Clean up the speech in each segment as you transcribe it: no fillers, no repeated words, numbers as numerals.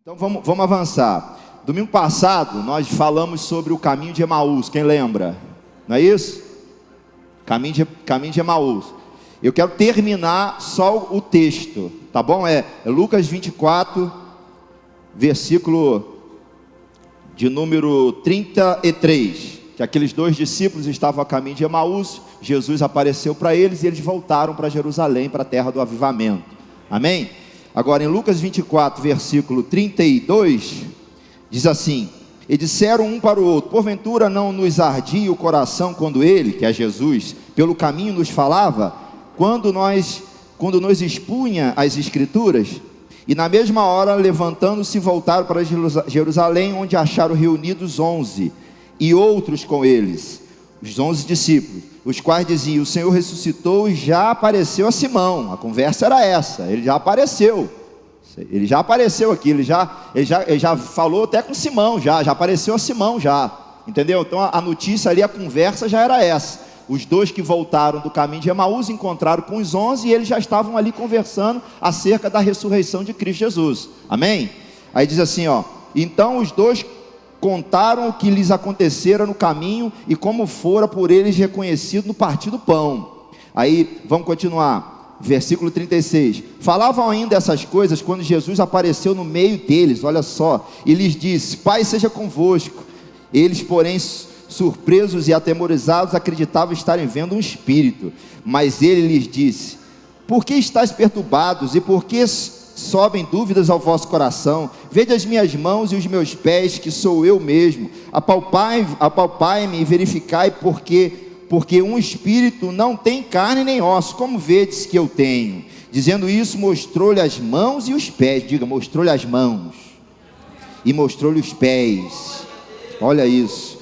Então vamos avançar. Domingo passado nós falamos sobre o caminho de Emaús, quem lembra? Não é isso? Caminho de Emaús. Eu quero terminar só o texto, tá bom? É Lucas 24, versículo de número 33. Que aqueles dois discípulos estavam a caminho de Emaús, Jesus apareceu para eles e eles voltaram para Jerusalém, para a terra do avivamento. Amém? Agora em Lucas 24, versículo 32, diz assim: e disseram um para o outro: porventura não nos ardia o coração quando ele, que é Jesus, pelo caminho nos falava, quando nos expunha as escrituras? E na mesma hora, levantando-se, voltaram para Jerusalém, onde acharam reunidos 11, e outros com eles, os 11 discípulos, os quais diziam: o Senhor ressuscitou e já apareceu a Simão. A conversa era essa, ele já apareceu aqui, ele já falou até com Simão, já apareceu a Simão já, entendeu? Então a notícia ali, a conversa já era essa. Os dois que voltaram do caminho de Emaús encontraram com os 11 e eles já estavam ali conversando acerca da ressurreição de Cristo Jesus, amém? Aí diz assim, então os dois contaram o que lhes acontecera no caminho e como fora por eles reconhecido no partir do pão. Aí vamos continuar, versículo 36, falavam ainda essas coisas quando Jesus apareceu no meio deles, olha só, e lhes disse: Pai seja convosco. Eles, porém, surpresos e atemorizados, acreditavam estarem vendo um espírito. Mas ele lhes disse: por que estáis perturbados e por que sobem dúvidas ao vosso coração? Vede as minhas mãos e os meus pés, que sou eu mesmo. Apalpai-me e verificai, porque um espírito não tem carne nem osso, como vedes que eu tenho. Dizendo isso, mostrou-lhe as mãos e os pés. Diga, mostrou-lhe as mãos e mostrou-lhe os pés. Olha isso.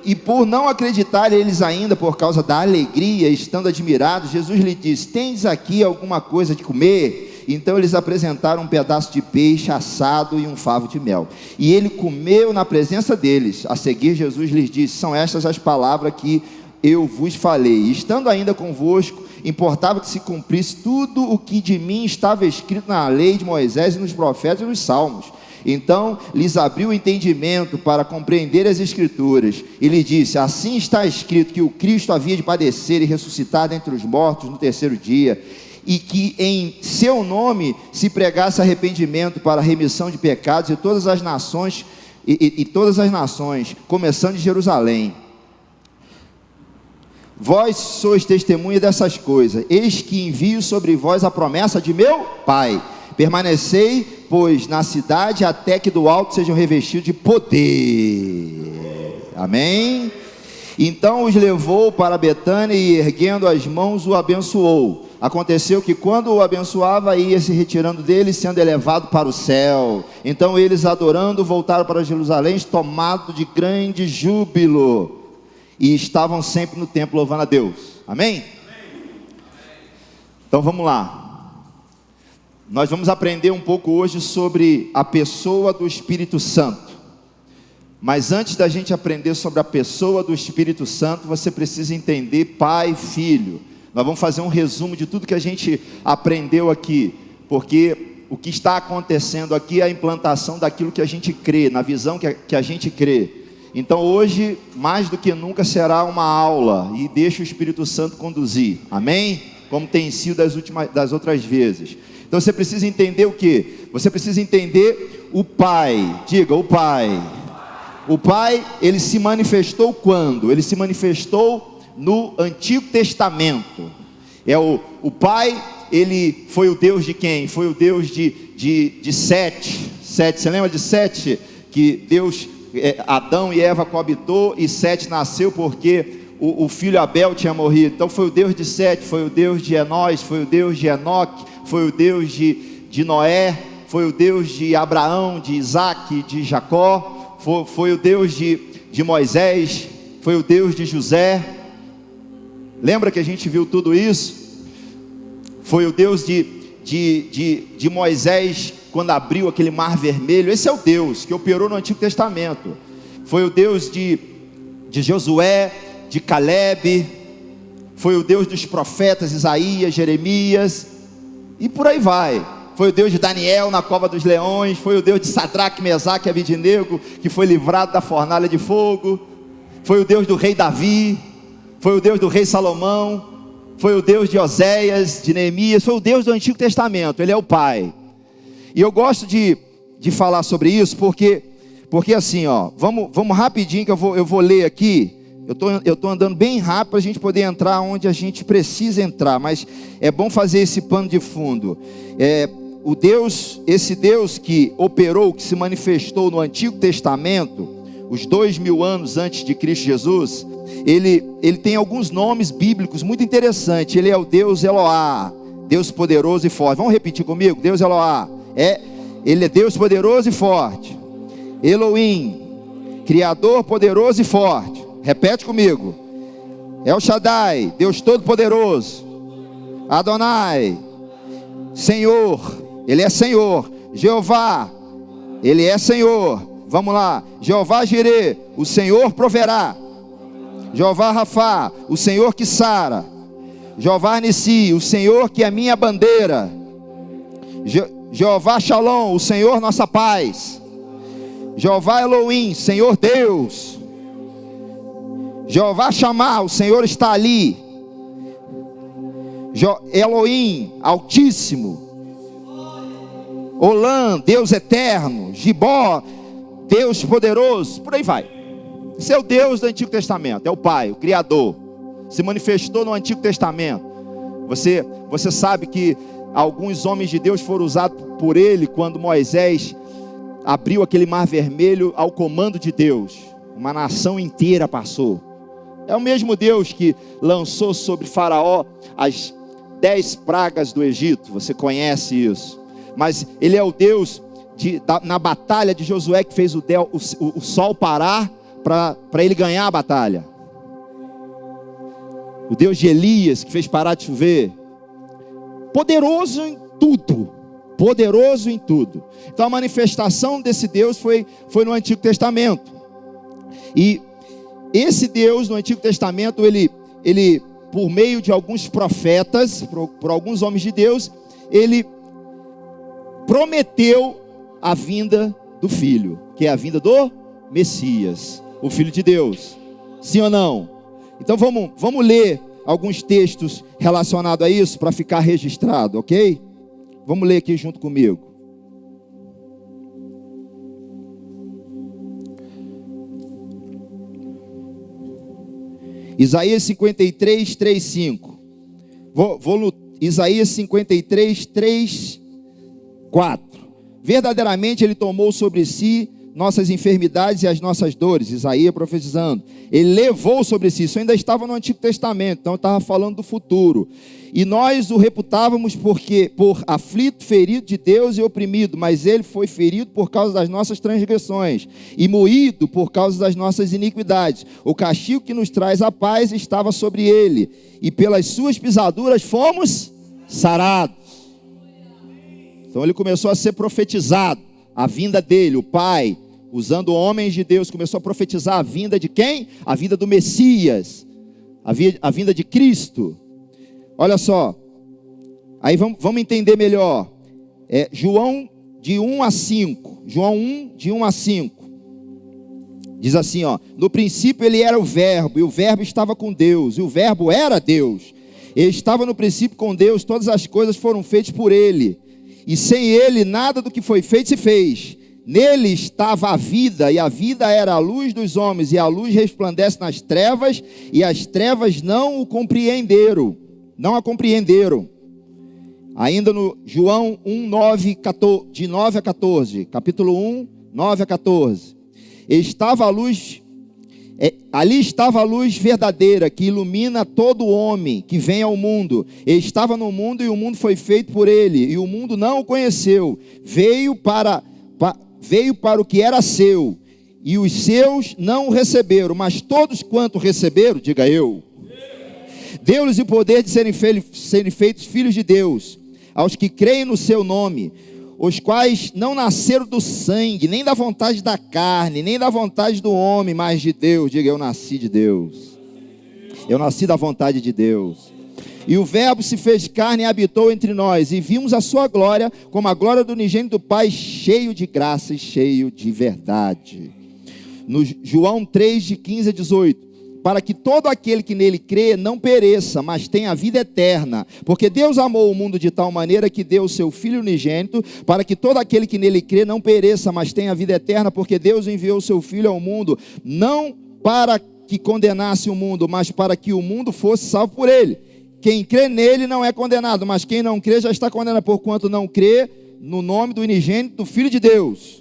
E por não acreditar eles ainda, por causa da alegria, estando admirados, Jesus lhe disse: tendes aqui alguma coisa de comer? Então eles apresentaram um pedaço de peixe assado e um favo de mel, e ele comeu na presença deles. A seguir Jesus lhes disse: são estas as palavras que eu vos falei, estando ainda convosco, importava que se cumprisse tudo o que de mim estava escrito na lei de Moisés e nos profetas e nos salmos. Então lhes abriu o entendimento para compreender as escrituras, e lhe disse: assim está escrito que o Cristo havia de padecer e ressuscitar dentre os mortos no terceiro dia, e que em seu nome se pregasse arrependimento para a remissão de pecados, e todas as nações, começando de Jerusalém. Vós sois testemunha dessas coisas. Eis que envio sobre vós a promessa de meu Pai. Permanecei, pois, na cidade, até que do alto sejam revestidos de poder. Amém? Então os levou para Betânia e, erguendo as mãos, o abençoou. Aconteceu que quando o abençoava, ia se retirando dele, sendo elevado para o céu. Então eles, adorando, voltaram para Jerusalém, tomados de grande júbilo, e estavam sempre no templo louvando a Deus. Amém? Então vamos lá. Nós vamos aprender um pouco hoje sobre a pessoa do Espírito Santo. Mas antes da gente aprender sobre a pessoa do Espírito Santo, você precisa entender Pai e Filho. Nós vamos fazer um resumo de tudo que a gente aprendeu aqui, porque o que está acontecendo aqui é a implantação daquilo que a gente crê, na visão que a gente crê. Então hoje, mais do que nunca, será uma aula, e deixa o Espírito Santo conduzir, amém? Como tem sido das outras vezes. Então você precisa entender o quê? Você precisa entender o Pai. Diga, o Pai. O Pai, ele se manifestou quando? Ele se manifestou no Antigo Testamento. O Pai, ele foi o Deus de quem? Foi o Deus de Sete. Você lembra de Sete? Que Deus, Adão e Eva coabitou, e Sete nasceu porque o filho Abel tinha morrido. Então foi o Deus de Sete, foi o Deus de Enós, foi o Deus de Enoque, foi o Deus de Noé, foi o Deus de Abraão, de Isaac, de Jacó, foi o Deus de Moisés, foi o Deus de José. Lembra que a gente viu tudo isso? Foi o Deus de Moisés quando abriu aquele mar vermelho. Esse é o Deus que operou no Antigo Testamento. Foi o Deus de Josué, de Caleb, foi o Deus dos profetas Isaías, Jeremias, e por aí vai. foi o Deus de Daniel na cova dos leões, foi o Deus de Sadraque, Mesaque e Abednego, que foi livrado da fornalha de fogo, foi o Deus do rei Davi, foi o Deus do rei Salomão, foi o Deus de Oséias, de Neemias, foi o Deus do Antigo Testamento. Ele é o Pai. E eu gosto de falar sobre isso, porque assim, ó, vamos rapidinho que eu vou ler aqui. Eu tô andando bem rápido para a gente poder entrar onde a gente precisa entrar, mas é bom fazer esse pano de fundo. Esse Deus que operou, que se manifestou no Antigo Testamento, os 2000 anos antes de Cristo Jesus, ele tem alguns nomes bíblicos muito interessantes. Ele é o Deus Eloá, Deus poderoso e forte. Vamos repetir comigo? Deus Eloá, ele é Deus poderoso e forte. Elohim, Criador poderoso e forte. Repete comigo. El Shaddai, Deus todo-poderoso. Adonai, Senhor, Ele é Senhor. Jeová, Ele é Senhor. Vamos lá. Jeová Jireh, o Senhor proverá. Jeová Rafá, o Senhor que sara. Jeová Nissi, o Senhor que é minha bandeira. Jeová Shalom, o Senhor nossa paz. Jeová Elohim, Senhor Deus. Jeová Shammah, o Senhor está ali. Elohim, Altíssimo. Olã, Deus eterno. Gibó, Deus poderoso. Por aí vai. Esse é o Deus do Antigo Testamento, é o Pai, o Criador. Se manifestou no Antigo Testamento. Você sabe que alguns homens de Deus foram usados por ele quando Moisés abriu aquele mar vermelho ao comando de Deus. Uma nação inteira passou. É o mesmo Deus que lançou sobre Faraó as 10 pragas do Egito. Você conhece isso. Mas ele é o Deus na batalha de Josué, que fez o sol parar para ele ganhar a batalha. O Deus de Elias, que fez parar de chover. Poderoso em tudo. Poderoso em tudo. Então a manifestação desse Deus foi no Antigo Testamento. E esse Deus no Antigo Testamento, ele por meio de alguns profetas, por alguns homens de Deus, ele prometeu a vinda do Filho, que é a vinda do Messias, o Filho de Deus. Sim ou não? Então vamos ler alguns textos relacionados a isso para ficar registrado, ok? Vamos ler aqui junto comigo. Isaías 53, 3, 5. Vou no Isaías 53, 3, 4. Verdadeiramente ele tomou sobre si nossas enfermidades e as nossas dores. Isaías profetizando. Ele levou sobre si. Isso ainda estava no Antigo Testamento, então estava falando do futuro. E nós o reputávamos por aflito, ferido de Deus e oprimido, mas ele foi ferido por causa das nossas transgressões e moído por causa das nossas iniquidades. O castigo que nos traz a paz estava sobre ele, e pelas suas pisaduras fomos sarados. Então ele começou a ser profetizado, a vinda dele, o Pai, usando homens de Deus, começou a profetizar a vinda de quem? A vinda do Messias, a vinda de Cristo. Olha só, aí vamos entender melhor. João de 1 a 5. João 1, de 1 a 5. Diz assim, ó: no princípio ele era o verbo, e o verbo estava com Deus, e o verbo era Deus. Ele estava no princípio com Deus, todas as coisas foram feitas por ele, e sem ele nada do que foi feito se fez. Nele estava a vida, e a vida era a luz dos homens, e a luz resplandece nas trevas, e as trevas não a compreenderam. Ainda no João 1, 9, 14, de 9 a 14, capítulo 1, 9 a 14. Ali estava a luz verdadeira, que ilumina todo homem que vem ao mundo. Ele estava no mundo, e o mundo foi feito por ele, e o mundo não o conheceu. Veio para o que era seu, e os seus não o receberam, mas todos quanto receberam, diga eu, deu-lhes o poder de serem feitos filhos de Deus, aos que creem no seu nome, os quais não nasceram do sangue, nem da vontade da carne, nem da vontade do homem, mas de Deus. Diga, eu nasci de Deus. Eu nasci da vontade de Deus. E o Verbo se fez carne e habitou entre nós, e vimos a sua glória, como a glória do unigênito do Pai, cheio de graça e cheio de verdade. No João 3, de 15 a 18. Para que todo aquele que nele crê não pereça, mas tenha a vida eterna. Porque Deus amou o mundo de tal maneira que deu o seu Filho unigênito, para que todo aquele que nele crê não pereça, mas tenha a vida eterna. Porque Deus enviou o seu Filho ao mundo, não para que condenasse o mundo, mas para que o mundo fosse salvo por ele. Quem crê nele não é condenado, mas quem não crê já está condenado, porquanto não crê no nome do unigênito do Filho de Deus.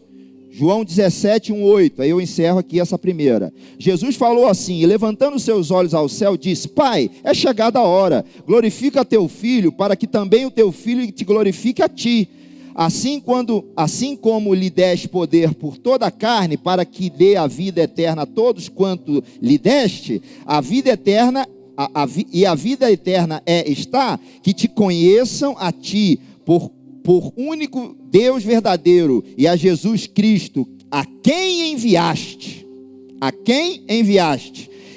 João 17, 1, 8, aí eu encerro aqui essa primeira. Jesus falou assim, e levantando seus olhos ao céu, disse: Pai, é chegada a hora, glorifica teu Filho, para que também o teu Filho te glorifique a ti. Assim como lhe deste poder por toda a carne, para que dê a vida eterna a todos quanto lhe deste, a vida eterna, a vida eterna está, que te conheçam a ti, por único Deus verdadeiro, e a Jesus Cristo, a quem enviaste,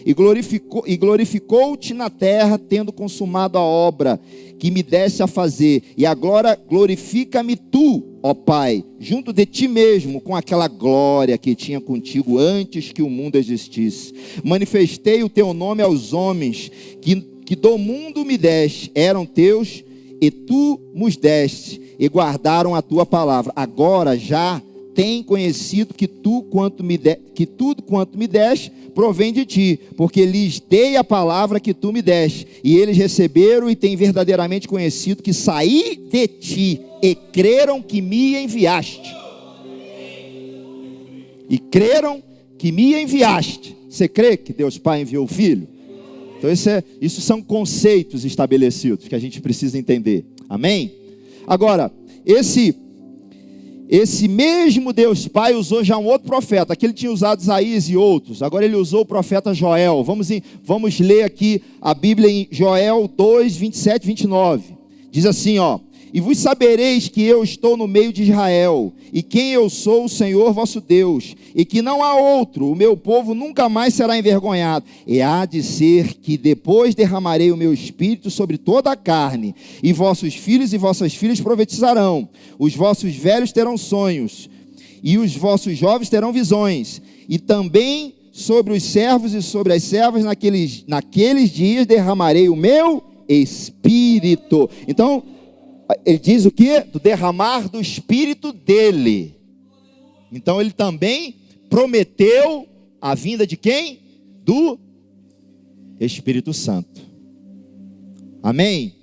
e glorificou-te na terra, tendo consumado a obra que me desse a fazer, e agora glorifica-me tu, ó Pai, junto de ti mesmo, com aquela glória que tinha contigo antes que o mundo existisse. Manifestei o teu nome aos homens, que do mundo me deste, eram teus, e tu nos deste, e guardaram a tua palavra. Agora já tem conhecido que tudo quanto me deste provém de ti, porque lhes dei a palavra que tu me deste, e eles receberam e têm verdadeiramente conhecido que saí de ti, e creram que me enviaste. Você crê que Deus Pai enviou o Filho? Então isso são conceitos estabelecidos que a gente precisa entender. Amém? Agora, esse mesmo Deus Pai usou já um outro profeta. Aqui ele tinha usado Isaías e outros. Agora ele usou o profeta Joel. Vamos ler aqui a Bíblia em Joel 2, 27 e 29. Diz assim, ó: E vos sabereis que eu estou no meio de Israel, e quem eu sou, o Senhor vosso Deus, e que não há outro, o meu povo nunca mais será envergonhado. E há de ser que depois derramarei o meu espírito sobre toda a carne, e vossos filhos e vossas filhas profetizarão, os vossos velhos terão sonhos, e os vossos jovens terão visões, e também sobre os servos e sobre as servas naqueles dias derramarei o meu espírito. Então, ele diz o que? Do derramar do espírito dele. Então ele também prometeu a vinda de quem? Do Espírito Santo. Amém?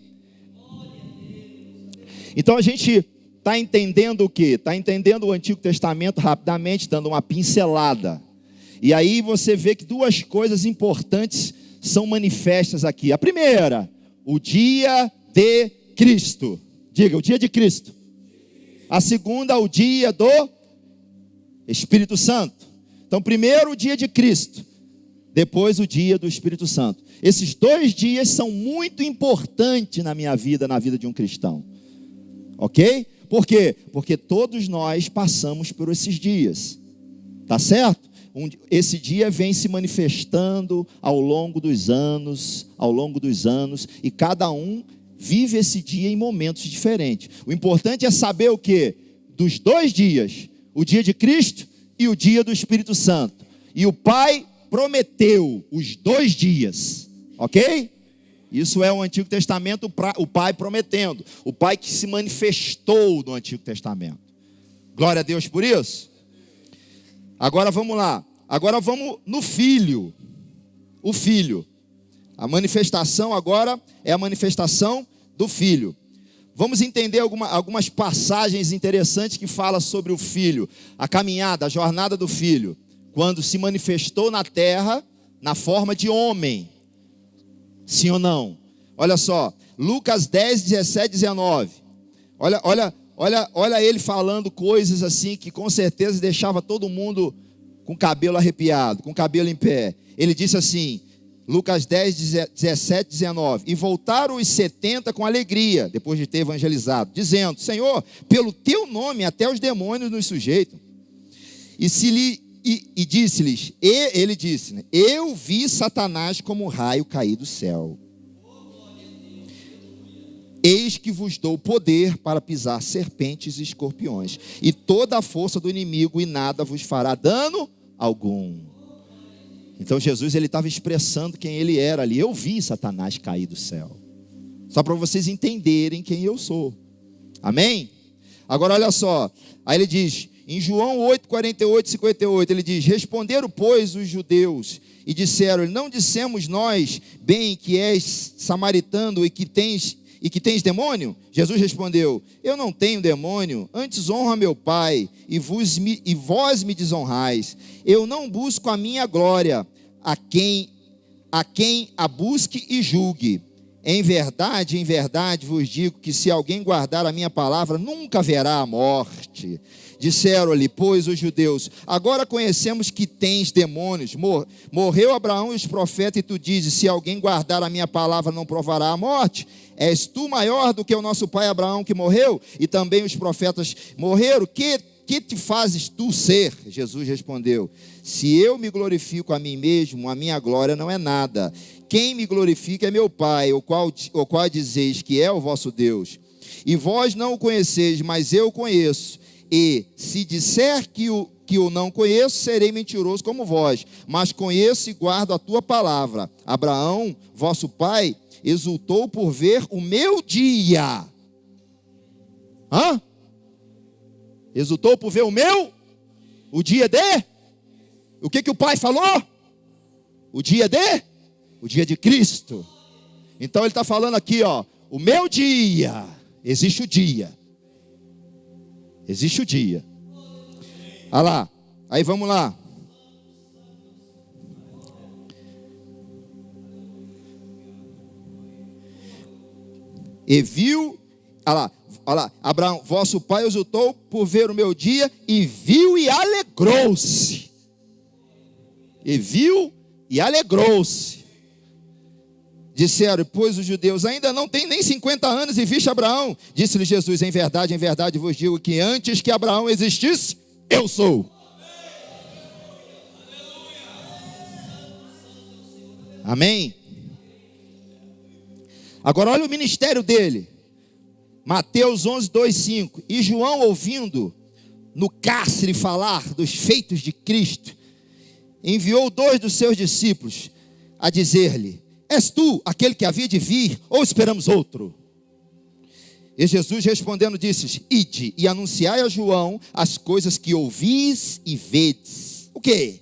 Então a gente está entendendo o que? Está entendendo o Antigo Testamento rapidamente, dando uma pincelada. E aí você vê que duas coisas importantes são manifestas aqui. A primeira, o dia de Cristo. Diga, o dia de Cristo. A segunda, o dia do Espírito Santo. Então, primeiro o dia de Cristo, depois o dia do Espírito Santo. Esses dois dias são muito importantes na minha vida, na vida de um cristão. Ok? Por quê? Porque todos nós passamos por esses dias. Tá certo? Esse dia vem se manifestando ao longo dos anos, e cada um vive esse dia em momentos diferentes. O importante é saber o quê? Dos dois dias, o dia de Cristo e o dia do Espírito Santo. E o Pai prometeu os dois dias, ok? Isso é o Antigo Testamento, o Pai prometendo. O Pai que se manifestou no Antigo Testamento. Glória a Deus por isso. Agora vamos lá. Agora vamos no Filho. O Filho. A manifestação agora é a manifestação do Filho. Vamos entender algumas passagens interessantes que falam sobre o Filho. A caminhada, a jornada do Filho. Quando se manifestou na terra na forma de homem. Sim ou não? Olha só. Lucas 10, 17, 19. Olha ele falando coisas assim que com certeza deixava todo mundo com o cabelo arrepiado, com o cabelo em pé. Ele disse assim, Lucas 10, 17, 19. E voltaram os 70 com alegria, depois de ter evangelizado, dizendo, Senhor, pelo teu nome até os demônios nos sujeitam. E disse-lhes, ele disse, eu vi Satanás como um raio cair do céu. Eis que vos dou poder para pisar serpentes e escorpiões, e toda a força do inimigo, e nada vos fará dano algum. Então Jesus, ele estava expressando quem ele era ali. Eu vi Satanás cair do céu, só para vocês entenderem quem eu sou. Amém? Agora olha só, aí ele diz, em João 8, 48 e 58, ele diz: responderam, pois, os judeus, e disseram: não dissemos nós bem que és samaritano e que tens demônio? Jesus respondeu: eu não tenho demônio, antes honra meu Pai, e vós me desonrais. Eu não busco a minha glória, a quem a busque e julgue. Em verdade vos digo que se alguém guardar a minha palavra, nunca verá a morte. Disseram-lhe, pois, os judeus: agora conhecemos que tens demônios. Morreu Abraão e os profetas, e tu dizes: se alguém guardar a minha palavra, não provará a morte. És tu maior do que o nosso pai Abraão, que morreu, e também os profetas morreram? Que te fazes tu ser? Jesus respondeu: se eu me glorifico a mim mesmo, a minha glória não é nada. Quem me glorifica é meu Pai, o qual dizeis que é o vosso Deus. E vós não o conheceis, mas eu o conheço. E se disser que o não conheço, serei mentiroso como vós. Mas conheço e guardo a tua palavra. Abraão, vosso pai, exultou por ver o meu dia. Exultou por ver o dia de? O que o pai falou? O dia de Cristo. Então ele está falando aqui, o meu dia. Existe o dia. Existe o dia. Olha lá. Aí vamos lá. E viu, olha lá, Abraão, vosso pai exultou por ver o meu dia, e viu e alegrou-se. E viu e alegrou-se. Disseram, pois os judeus ainda não têm nem 50 anos e viste Abraão. Disse-lhe Jesus: em verdade vos digo que antes que Abraão existisse, eu sou. Amém? Agora olha o ministério dele. Mateus 11, 2, 5. E João, ouvindo no cárcere falar dos feitos de Cristo, enviou 2 dos seus discípulos a dizer-lhe: és tu aquele que havia de vir, ou esperamos outro? E Jesus respondendo disse: ide e anunciai a João as coisas que ouvis e vedes. O quê?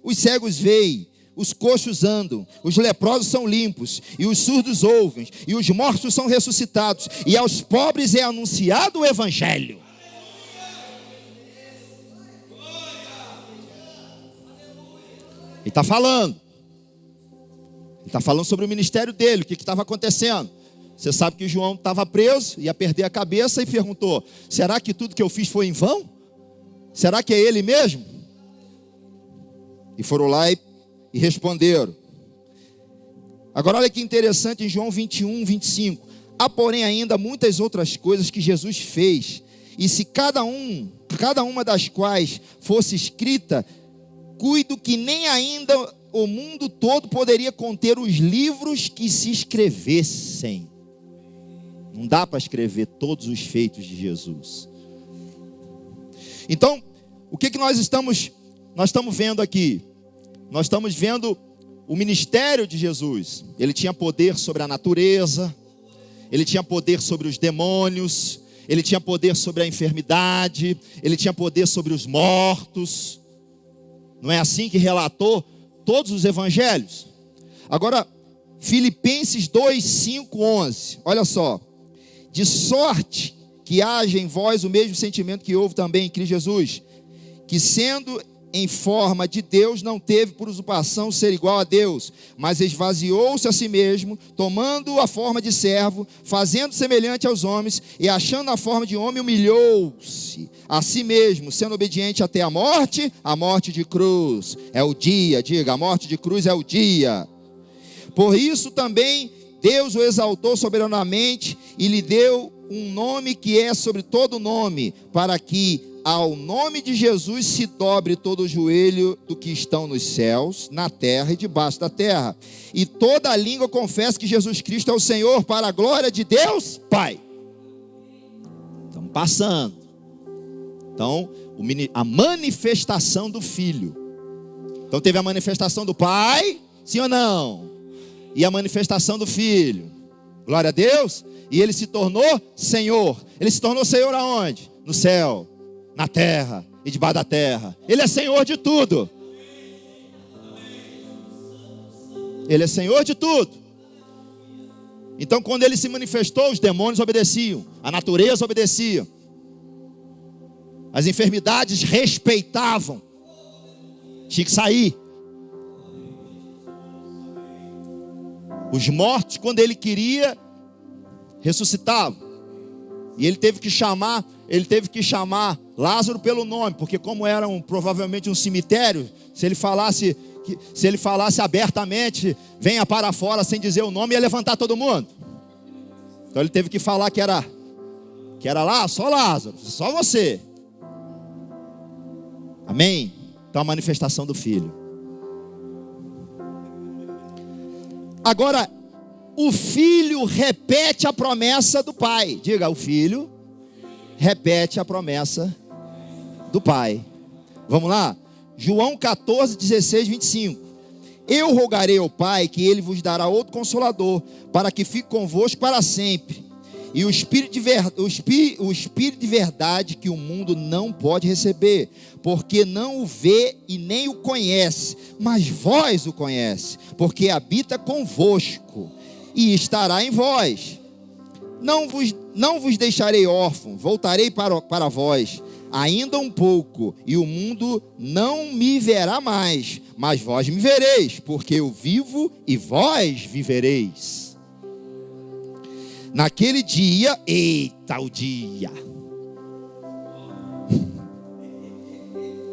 Os cegos veem, os coxos andam, os leprosos são limpos, e os surdos ouvem, e os mortos são ressuscitados, e aos pobres é anunciado o evangelho. Ele está falando. Ele está falando sobre o ministério dele, o que estava acontecendo. Você sabe que João estava preso, ia perder a cabeça, e perguntou: será que tudo que eu fiz foi em vão? Será que é ele mesmo? E foram lá e responderam. Agora olha que interessante, em João 21, 25. Há porém ainda muitas outras coisas que Jesus fez, e se cada uma das quais fosse escrita, cuido que nem ainda o mundo todo poderia conter os livros que se escrevessem. Não dá para escrever todos os feitos de Jesus. Então, o que nós estamos vendo aqui? Nós estamos vendo o ministério de Jesus. Ele tinha poder sobre a natureza, ele tinha poder sobre os demônios, ele tinha poder sobre a enfermidade, ele tinha poder sobre os mortos. Não é assim que relatou todos os evangelhos? Agora, Filipenses 2, 5, 11. Olha só. De sorte que haja em vós o mesmo sentimento que houve também em Cristo Jesus, que sendo em forma de Deus, não teve por usurpação ser igual a Deus, mas esvaziou-se a si mesmo, tomando a forma de servo, fazendo semelhante aos homens, e achando a forma de homem, humilhou-se a si mesmo, sendo obediente até a morte de cruz. É o dia, diga, a morte de cruz é o dia. Por isso também Deus o exaltou soberanamente e lhe deu um nome que é sobre todo nome, para que ao nome de Jesus se dobre todo o joelho do que estão nos céus, na terra e debaixo da terra, e toda a língua confesse que Jesus Cristo é o Senhor, para a glória de Deus Pai. Estamos passando. Então, a manifestação do Filho. Então teve a manifestação do Pai, sim ou não? E a manifestação do Filho. Glória a Deus. E ele se tornou Senhor. Ele se tornou Senhor aonde? No céu, na terra e debaixo da terra. Ele é Senhor de tudo. Ele é Senhor de tudo. Então quando ele se manifestou, os demônios obedeciam, a natureza obedecia, as enfermidades respeitavam. Tinha que sair. Os mortos, quando ele queria, ressuscitavam. E ele teve que chamar Lázaro pelo nome, porque como era provavelmente um cemitério, se ele falasse abertamente, venha para fora sem dizer o nome, ia levantar todo mundo. Então ele teve que falar que era lá, só Lázaro, só você. Amém? Então a manifestação do Filho. Agora, o Filho repete a promessa do Pai. Diga, o Filho repete a promessa do Pai. Vamos lá? João 14, 16, 25. Eu rogarei ao Pai que Ele vos dará outro Consolador, para que fique convosco para sempre. E o Espírito de verdade que o mundo não pode receber, porque não o vê e nem o conhece, mas vós o conhece, porque habita convosco e estará em vós. Não vos deixarei órfão, voltarei para vós, ainda um pouco, e o mundo não me verá mais, mas vós me vereis, porque eu vivo e vós vivereis. Naquele dia, eita, o dia.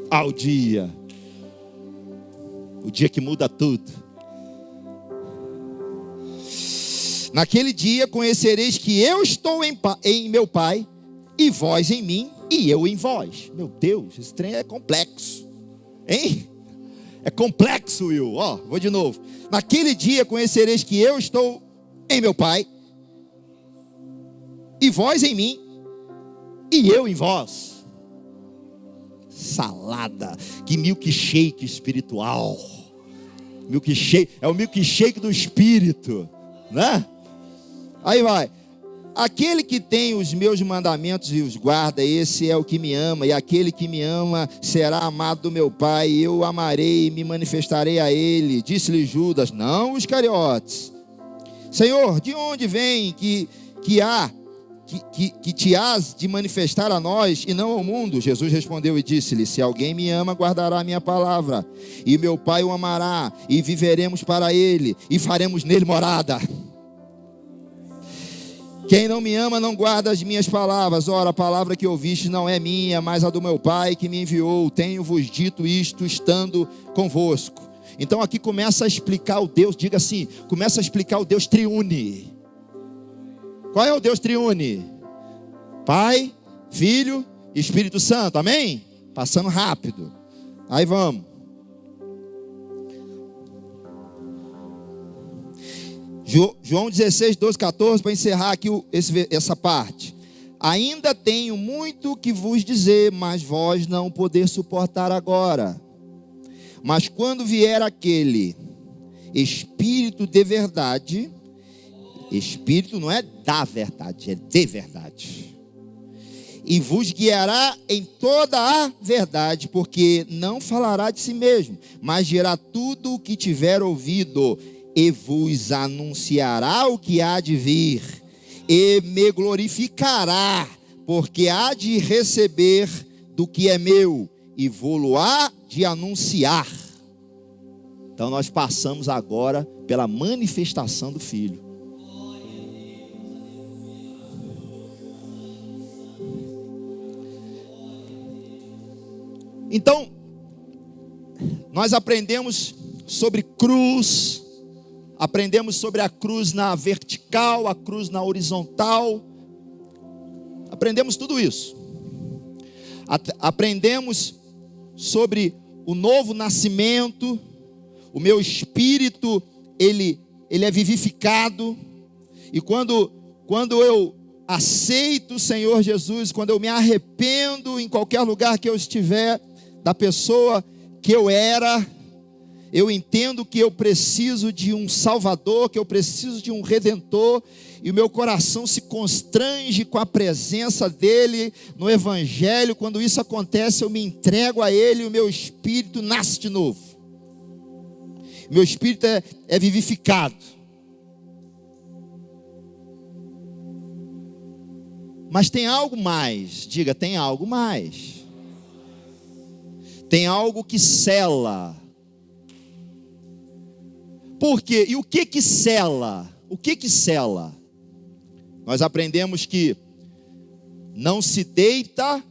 Ao dia. O dia que muda tudo. Naquele dia conhecereis que eu estou em meu Pai, e vós em mim, e eu em vós. Meu Deus, esse trem é complexo. Hein? É complexo, Will. Ó, vou de novo. Naquele dia conhecereis que eu estou em meu Pai, e vós em mim, e eu em vós. Salada, que milkshake espiritual. Milkshake, é o milkshake do Espírito, né? Aí vai. Aquele que tem os meus mandamentos e os guarda, esse é o que me ama, e aquele que me ama será amado do meu Pai, eu o amarei e me manifestarei a ele. Disse-lhe Judas, não os Iscariotes: Senhor, de onde vem que te hás de manifestar a nós e não ao mundo? Jesus respondeu e disse-lhe: se alguém me ama, guardará a minha palavra, e meu Pai o amará, e viveremos para ele, e faremos nele morada. Quem não me ama não guarda as minhas palavras. Ora, a palavra que ouviste não é minha, mas a do meu Pai que me enviou. Tenho-vos dito isto estando convosco. Então aqui começa a explicar o Deus, diga assim, começa a explicar o Deus triune. Qual é o Deus triune? Pai, Filho e Espírito Santo, amém? Passando rápido. Aí vamos. João 16, 12, 14, para encerrar aqui essa parte. Ainda tenho muito que vos dizer, mas vós não podeis suportar agora. Mas quando vier aquele Espírito de verdade, Espírito não é da verdade, é de verdade, e vos guiará em toda a verdade, porque não falará de si mesmo, mas dirá tudo o que tiver ouvido, e vos anunciará o que há de vir, e me glorificará, porque há de receber do que é meu, e vou-lo-á de anunciar. Então nós passamos agora pela manifestação do Filho. Então, nós aprendemos sobre cruz, aprendemos sobre a cruz na vertical, a cruz na horizontal, Aprendemos tudo isso. Aprendemos sobre o novo nascimento. O meu espírito, ele é vivificado. E quando eu aceito o Senhor Jesus, quando eu me arrependo em qualquer lugar que eu estiver, da pessoa que eu era, eu entendo que eu preciso de um Salvador, que eu preciso de um Redentor, e o meu coração se constrange com a presença dele no Evangelho. Quando isso acontece, eu me entrego a ele e o meu espírito nasce de novo. Meu espírito é vivificado. Mas tem algo mais. Diga, tem algo mais. Tem algo que sela. Por quê? E o que sela? O que sela? Nós aprendemos que não se deita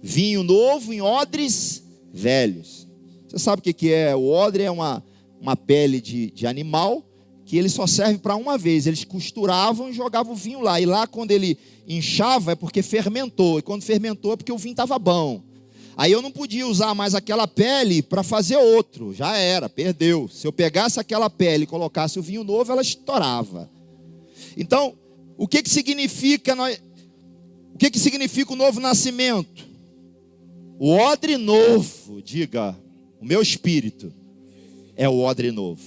vinho novo em odres velhos. Você sabe o que é? O odre é uma pele de animal que ele só serve para uma vez. Eles costuravam e jogavam o vinho lá. E lá quando ele inchava é porque fermentou. E quando fermentou é porque o vinho estava bom. Aí eu não podia usar mais aquela pele para fazer outro. Já era, perdeu. Se eu pegasse aquela pele e colocasse o vinho novo, ela estourava. Então, o que significa o novo nascimento? O odre novo, diga, o meu espírito é o odre novo.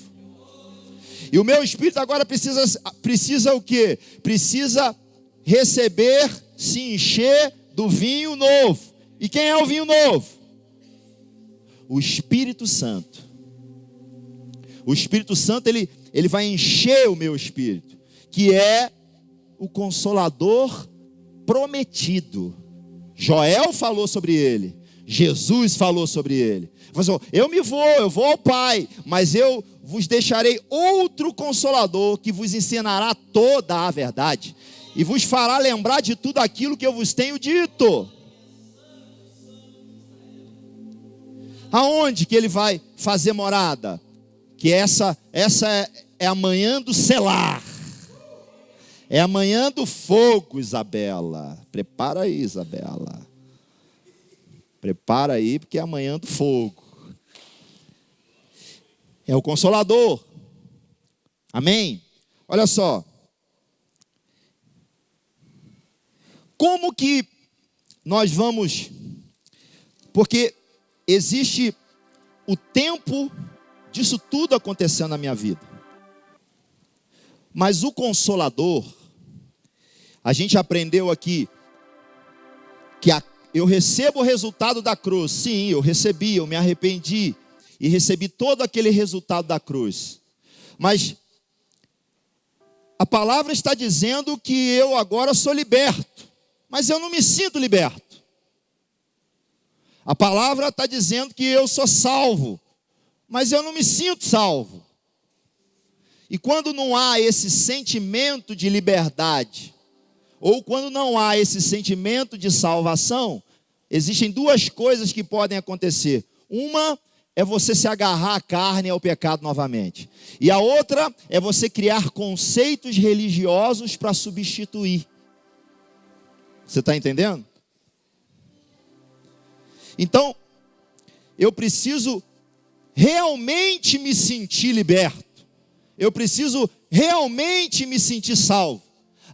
E o meu espírito agora precisa o quê? Precisa receber, se encher do vinho novo. E quem é o vinho novo? O Espírito Santo. O Espírito Santo, ele vai encher o meu espírito, que é o Consolador prometido. Joel falou sobre ele, Jesus falou sobre ele. Eu vou ao Pai, mas eu vos deixarei outro Consolador que vos ensinará toda a verdade e vos fará lembrar de tudo aquilo que eu vos tenho dito. Aonde que ele vai fazer morada? Que essa é a manhã do selar. É a manhã do fogo, Isabela. Prepara aí, Isabela. Prepara aí, porque é a manhã do fogo. É o Consolador. Amém? Olha só. Como que nós vamos... Porque existe o tempo disso tudo acontecendo na minha vida. Mas o Consolador, a gente aprendeu aqui que eu recebo o resultado da cruz. Sim, eu recebi, eu me arrependi e recebi todo aquele resultado da cruz. Mas a palavra está dizendo que eu agora sou liberto, mas eu não me sinto liberto. A palavra está dizendo que eu sou salvo, mas eu não me sinto salvo. E quando não há esse sentimento de liberdade, ou quando não há esse sentimento de salvação, existem duas coisas que podem acontecer. Uma é você se agarrar à carne e ao pecado novamente. E a outra é você criar conceitos religiosos para substituir. Você está entendendo? Então, eu preciso realmente me sentir liberto. Eu preciso realmente me sentir salvo.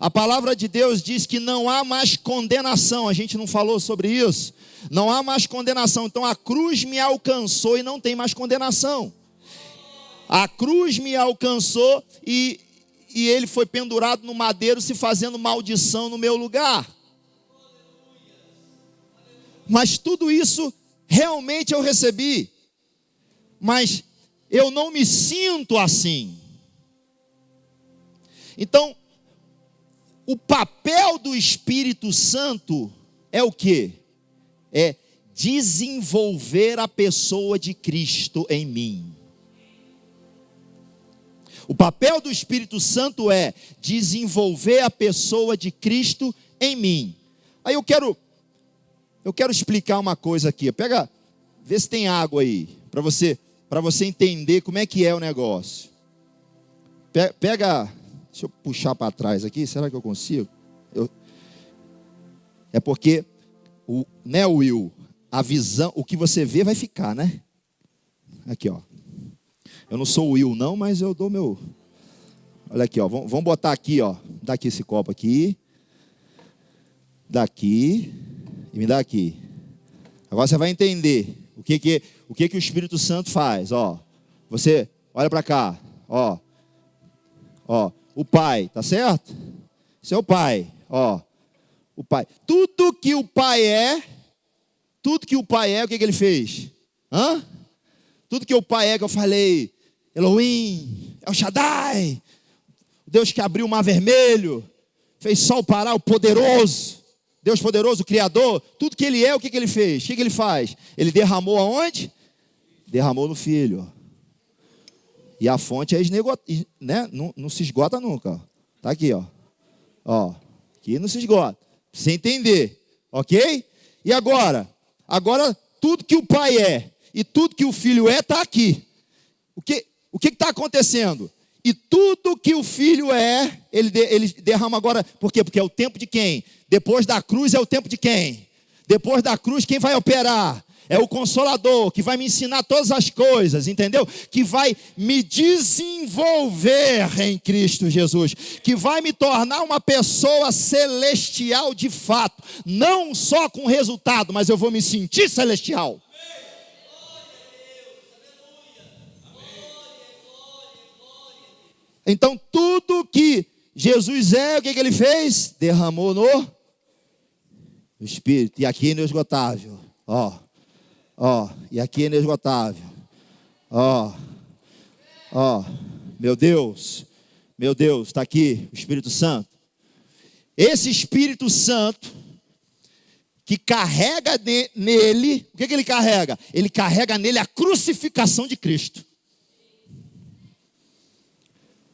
A palavra de Deus diz que não há mais condenação. A gente não falou sobre isso? Não há mais condenação. Então a cruz me alcançou e não tem mais condenação. A cruz me alcançou e ele foi pendurado no madeiro se fazendo maldição no meu lugar. Mas tudo isso realmente eu recebi. Mas eu não me sinto assim. Então, o papel do Espírito Santo é o quê? É desenvolver a pessoa de Cristo em mim. O papel do Espírito Santo é desenvolver a pessoa de Cristo em mim. Aí eu quero explicar uma coisa aqui. Vê se tem água aí, para você entender como é que é o negócio. Deixa eu puxar para trás aqui, será que eu consigo? É porque, né, Will, a visão, o que você vê vai ficar, né? Aqui, ó. Eu não sou o Will, não, mas eu dou meu... Olha aqui, ó. Vamos botar aqui, ó. Dá aqui esse copo aqui. Daqui. E me dá aqui. Agora você vai entender o que o Espírito Santo faz, ó. Você, olha para cá, ó. Ó, o Pai, tá certo? Esse é o Pai, ó. O Pai. Tudo que o Pai é, o que ele fez? Hã? Tudo que o Pai é, que eu falei, Elohim, El Shaddai, Deus que abriu o mar vermelho, fez sol parar, o poderoso, Deus poderoso, o Criador, tudo que ele é, o que ele fez? O que ele faz? Ele derramou aonde? Derramou no Filho. E a fonte é né? Não se esgota nunca. Ó. Tá aqui, ó. Ó, aqui não se esgota. Pra você entender, ok? E agora? Agora, tudo que o Pai é e tudo que o Filho é, está aqui. O que está acontecendo? E tudo que o Filho é, ele derrama agora. Por quê? Porque é o tempo de quem? Depois da cruz é o tempo de quem? Depois da cruz, quem vai operar? É o Consolador, que vai me ensinar todas as coisas, entendeu? Que vai me desenvolver em Cristo Jesus. Que vai me tornar uma pessoa celestial de fato. Não só com resultado, mas eu vou me sentir celestial. Então, tudo que Jesus é, o que ele fez? Derramou no Espírito. E aqui é inesgotável. Ó. E aqui é inesgotável. Ó. Meu Deus, está aqui o Espírito Santo. Esse Espírito Santo que carrega nele, o que ele carrega? Ele carrega nele a crucificação de Cristo.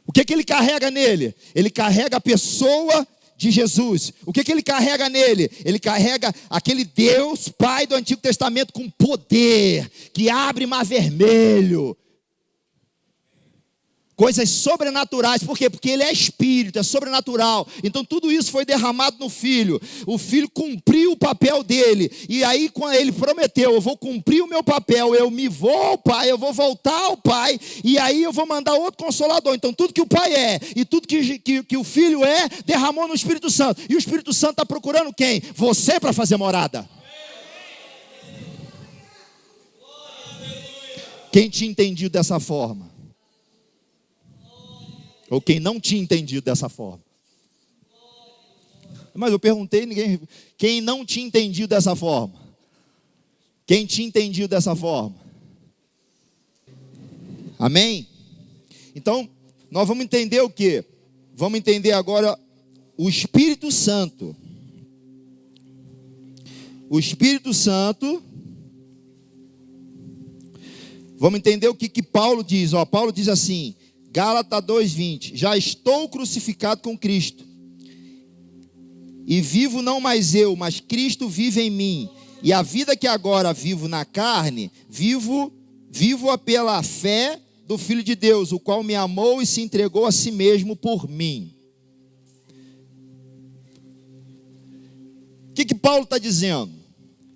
O que ele carrega nele? Ele carrega a pessoa de Jesus. O que ele carrega nele? Ele carrega aquele Deus, Pai do Antigo Testamento com poder, que abre mar vermelho. Coisas sobrenaturais. Por quê? Porque ele é espírito, é sobrenatural. Então tudo isso foi derramado no Filho. O Filho cumpriu o papel dele. E aí quando ele prometeu, eu vou cumprir o meu papel, eu me vou ao Pai, eu vou voltar ao Pai, e aí eu vou mandar outro Consolador. Então tudo que o Pai é, e tudo que o Filho é, derramou no Espírito Santo. E o Espírito Santo está procurando quem? Você para fazer morada. Quem tinha entendido dessa forma? Ou quem não tinha entendido dessa forma? Mas eu perguntei, ninguém... Quem não tinha entendido dessa forma? Quem tinha entendido dessa forma? Amém? Então, nós vamos entender o quê? Vamos entender agora o Espírito Santo. O Espírito Santo... Vamos entender o que Paulo diz. Ó, Paulo diz assim... Gálatas 2:20, já estou crucificado com Cristo, e vivo não mais eu, mas Cristo vive em mim, e a vida que agora vivo na carne, vivo-a pela fé do Filho de Deus, o qual me amou e se entregou a si mesmo por mim. O que Paulo está dizendo?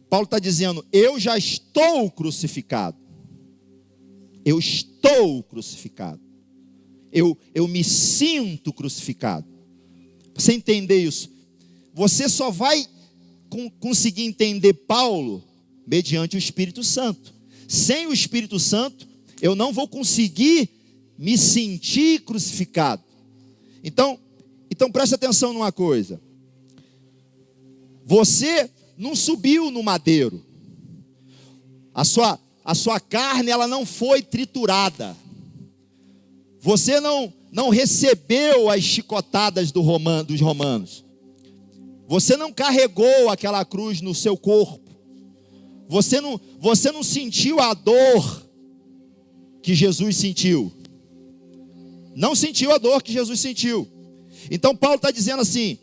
Paulo está dizendo, eu já estou crucificado, eu estou crucificado. Eu me sinto crucificado. Para você entender isso, você só vai conseguir entender Paulo mediante o Espírito Santo. Sem o Espírito Santo, eu não vou conseguir me sentir crucificado. Então preste atenção numa coisa. Você não subiu no madeiro. A sua carne, ela não foi triturada. Você não recebeu as chicotadas dos romanos. Você não carregou aquela cruz no seu corpo. Você não sentiu a dor que Jesus sentiu. Não sentiu a dor que Jesus sentiu. Então Paulo está dizendo assim,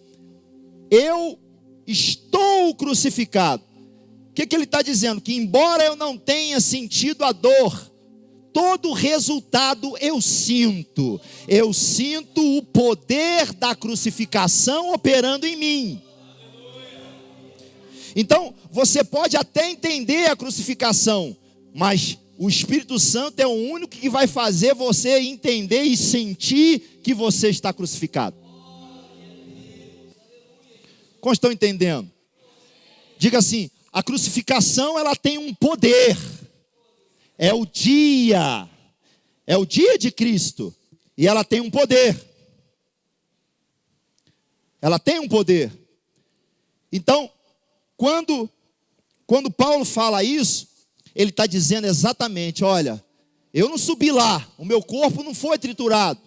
eu estou crucificado. O que ele está dizendo? Que embora eu não tenha sentido a dor, todo resultado eu sinto o poder da crucificação operando em mim. Então, você pode até entender a crucificação, mas o Espírito Santo é o único que vai fazer você entender e sentir que você está crucificado. Como estão entendendo? Diga assim, a crucificação ela tem um poder. É o dia de Cristo, e ela tem um poder. Ela tem um poder. Então, quando Paulo fala isso, ele está dizendo exatamente, olha, eu não subi lá, o meu corpo não foi triturado,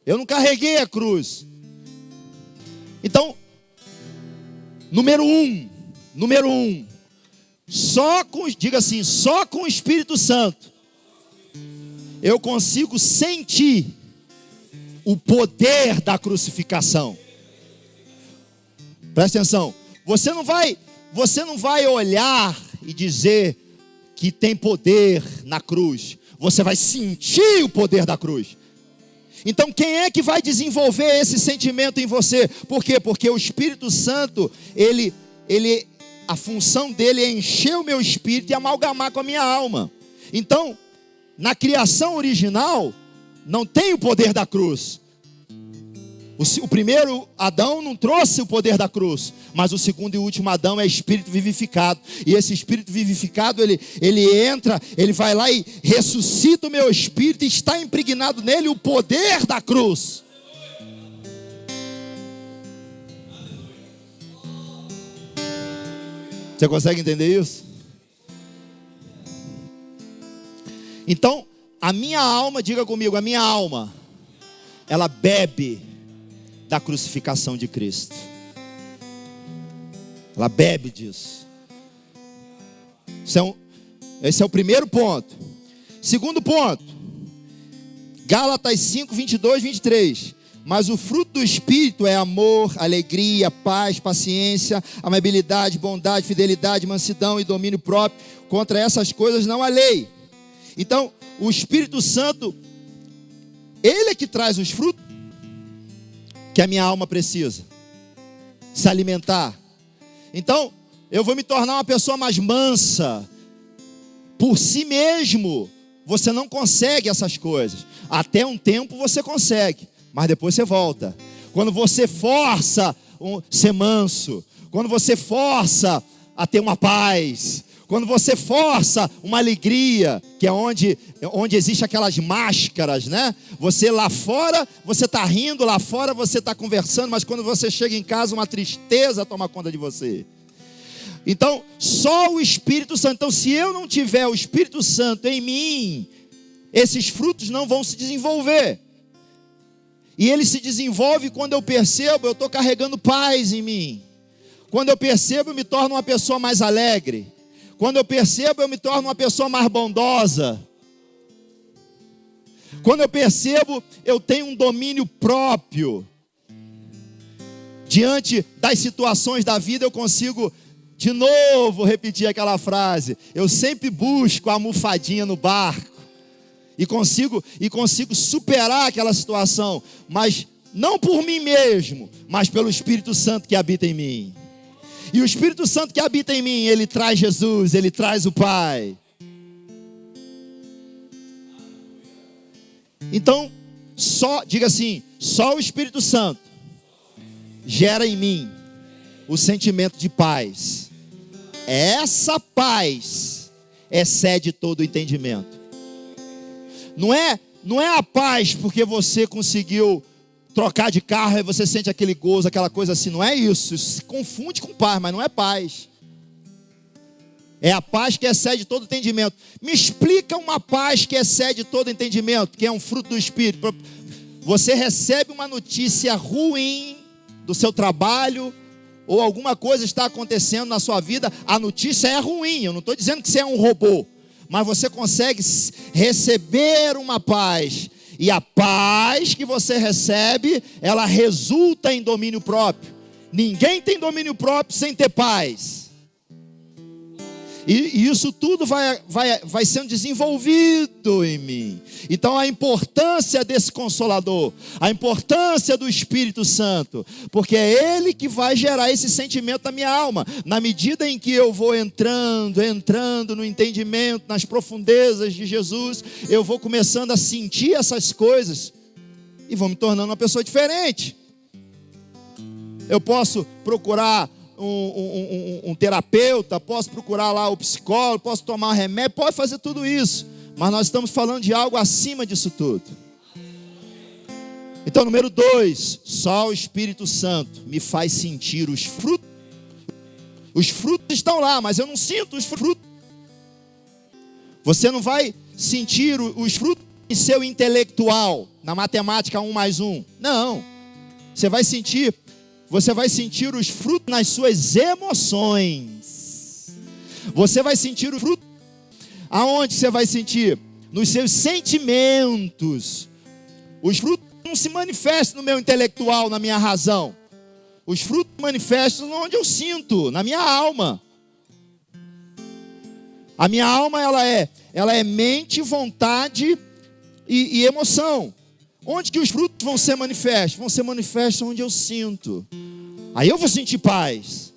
eu não carreguei a cruz. Então, número um, diga assim, só com o Espírito Santo, eu consigo sentir o poder da crucificação. Presta atenção, você não vai olhar e dizer que tem poder na cruz, você vai sentir o poder da cruz. Então quem é que vai desenvolver esse sentimento em você? Por quê? Porque o Espírito Santo, a função dele é encher o meu espírito e amalgamar com a minha alma. Então, na criação original, não tem o poder da cruz. O primeiro Adão não trouxe o poder da cruz, mas o segundo e último Adão é espírito vivificado. E esse espírito vivificado, ele entra, ele vai lá e ressuscita o meu espírito, e está impregnado nele o poder da cruz. Você consegue entender isso? Então, a minha alma, diga comigo, a minha alma, ela bebe da crucificação de Cristo. Ela bebe disso. Esse é o primeiro ponto. Segundo ponto, Gálatas 5, 22, 23. Mas o fruto do Espírito é amor, alegria, paz, paciência, amabilidade, bondade, fidelidade, mansidão e domínio próprio. Contra essas coisas não há lei. Então, o Espírito Santo, ele é que traz os frutos que a minha alma precisa se alimentar. Então, eu vou me tornar uma pessoa mais mansa. Por si mesmo, você não consegue essas coisas. Até um tempo você consegue, mas depois você volta. Quando você força ser manso, quando você força a ter uma paz, quando você força uma alegria, que é onde existe aquelas máscaras, né? Você lá fora, você está rindo, lá fora você está conversando, mas quando você chega em casa, uma tristeza toma conta de você. Então, só o Espírito Santo. Então, se eu não tiver o Espírito Santo em mim, esses frutos não vão se desenvolver. E ele se desenvolve quando eu percebo, eu estou carregando paz em mim. Quando eu percebo, eu me torno uma pessoa mais alegre. Quando eu percebo, eu me torno uma pessoa mais bondosa. Quando eu percebo, eu tenho um domínio próprio. Diante das situações da vida, eu consigo, de novo, repetir aquela frase. Eu sempre busco a almofadinha no barco. E consigo superar aquela situação. Mas não por mim mesmo, mas pelo Espírito Santo que habita em mim. E o Espírito Santo que habita em mim, ele traz Jesus, ele traz o Pai. Então, diga assim, só o Espírito Santo gera em mim o sentimento de paz. Essa paz excede todo o entendimento. Não é a paz porque você conseguiu trocar de carro e você sente aquele gozo, aquela coisa assim. Não é isso. Isso se confunde com paz, mas não é paz. É a paz que excede todo entendimento. Me explica uma paz que excede todo entendimento, que é um fruto do Espírito. Você recebe uma notícia ruim do seu trabalho, ou alguma coisa está acontecendo na sua vida. A notícia é ruim. Eu não estou dizendo que você é um robô, mas você consegue receber uma paz. E a paz que você recebe, ela resulta em domínio próprio. Ninguém tem domínio próprio sem ter paz. E isso tudo vai sendo desenvolvido em mim. Então a importância desse Consolador, a importância do Espírito Santo, porque é Ele que vai gerar esse sentimento na minha alma. Na medida em que eu vou entrando no entendimento, nas profundezas de Jesus, eu vou começando a sentir essas coisas e vou me tornando uma pessoa diferente. Eu posso procurar um terapeuta, posso procurar lá o psicólogo, posso tomar um remédio, pode fazer tudo isso, mas nós estamos falando de algo acima disso tudo. Então, número 2, só o Espírito Santo me faz sentir os frutos. Os frutos estão lá, mas eu não sinto os frutos. Você não vai sentir os frutos em seu intelectual, na matemática 1 mais 1, não. Você vai sentir os frutos nas suas emoções. Você vai sentir o fruto. Aonde você vai sentir? Nos seus sentimentos. Os frutos não se manifestam no meu intelectual, na minha razão. Os frutos manifestam onde eu sinto, na minha alma. A minha alma, ela é mente, vontade e emoção. Onde que os frutos vão ser manifestos? Vão ser manifestos onde eu sinto. Aí eu vou sentir paz.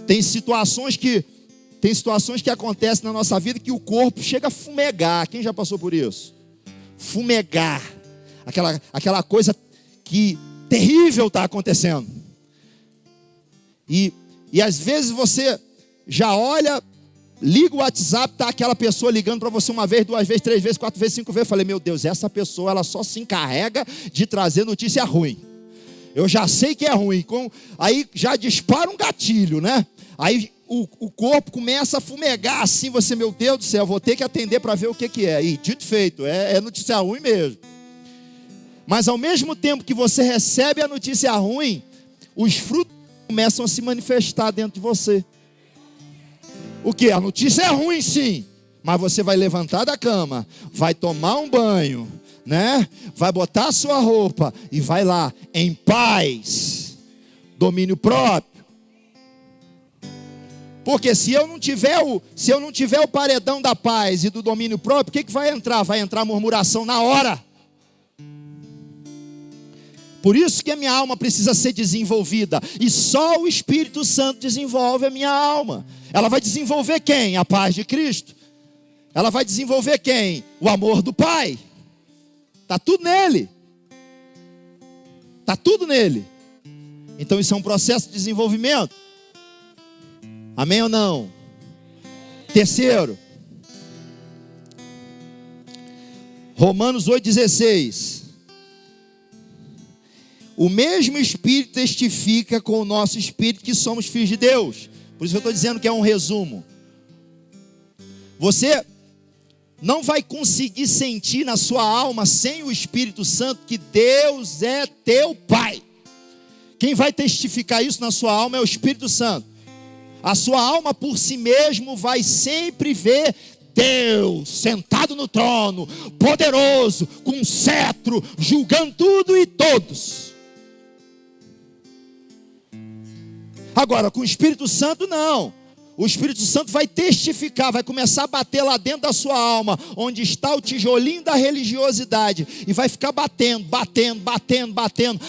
Tem situações que acontecem na nossa vida que o corpo chega a fumegar. Quem já passou por isso? Fumegar. Aquela coisa que terrível está acontecendo. E às vezes você já olha, liga o WhatsApp, está aquela pessoa ligando para você 1 vez, 2 vezes, 3 vezes, 4 vezes, 5 vezes. Eu falei, meu Deus, essa pessoa ela só se encarrega de trazer notícia ruim. Eu já sei que é ruim. Aí já dispara um gatilho, né? Aí o corpo começa a fumegar assim, você, meu Deus do céu, vou ter que atender para ver o que é. E dito e feito, é notícia ruim mesmo. Mas ao mesmo tempo que você recebe a notícia ruim, os frutos começam a se manifestar dentro de você. O que? A notícia é ruim sim, mas você vai levantar da cama, vai tomar um banho, né? Vai botar a sua roupa e vai lá em paz, domínio próprio. Porque se eu não tiver o paredão da paz e do domínio próprio, o que vai entrar? Vai entrar murmuração na hora. Por isso que a minha alma precisa ser desenvolvida. E só o Espírito Santo desenvolve a minha alma. Ela vai desenvolver quem? A paz de Cristo. Ela vai desenvolver quem? O amor do Pai. Está tudo nele. Está tudo nele. Então isso é um processo de desenvolvimento. Amém ou não? Terceiro, Romanos 8,16. O mesmo Espírito testifica com o nosso Espírito que somos filhos de Deus. Por isso eu estou dizendo que é um resumo. Você não vai conseguir sentir na sua alma, sem o Espírito Santo, que Deus é teu Pai. Quem vai testificar isso na sua alma é o Espírito Santo. A sua alma por si mesmo vai sempre ver Deus sentado no trono, poderoso, com um cetro, julgando tudo e todos. Agora, com o Espírito Santo, não. O Espírito Santo vai testificar, vai começar a bater lá dentro da sua alma, onde está o tijolinho da religiosidade, e vai ficar batendo,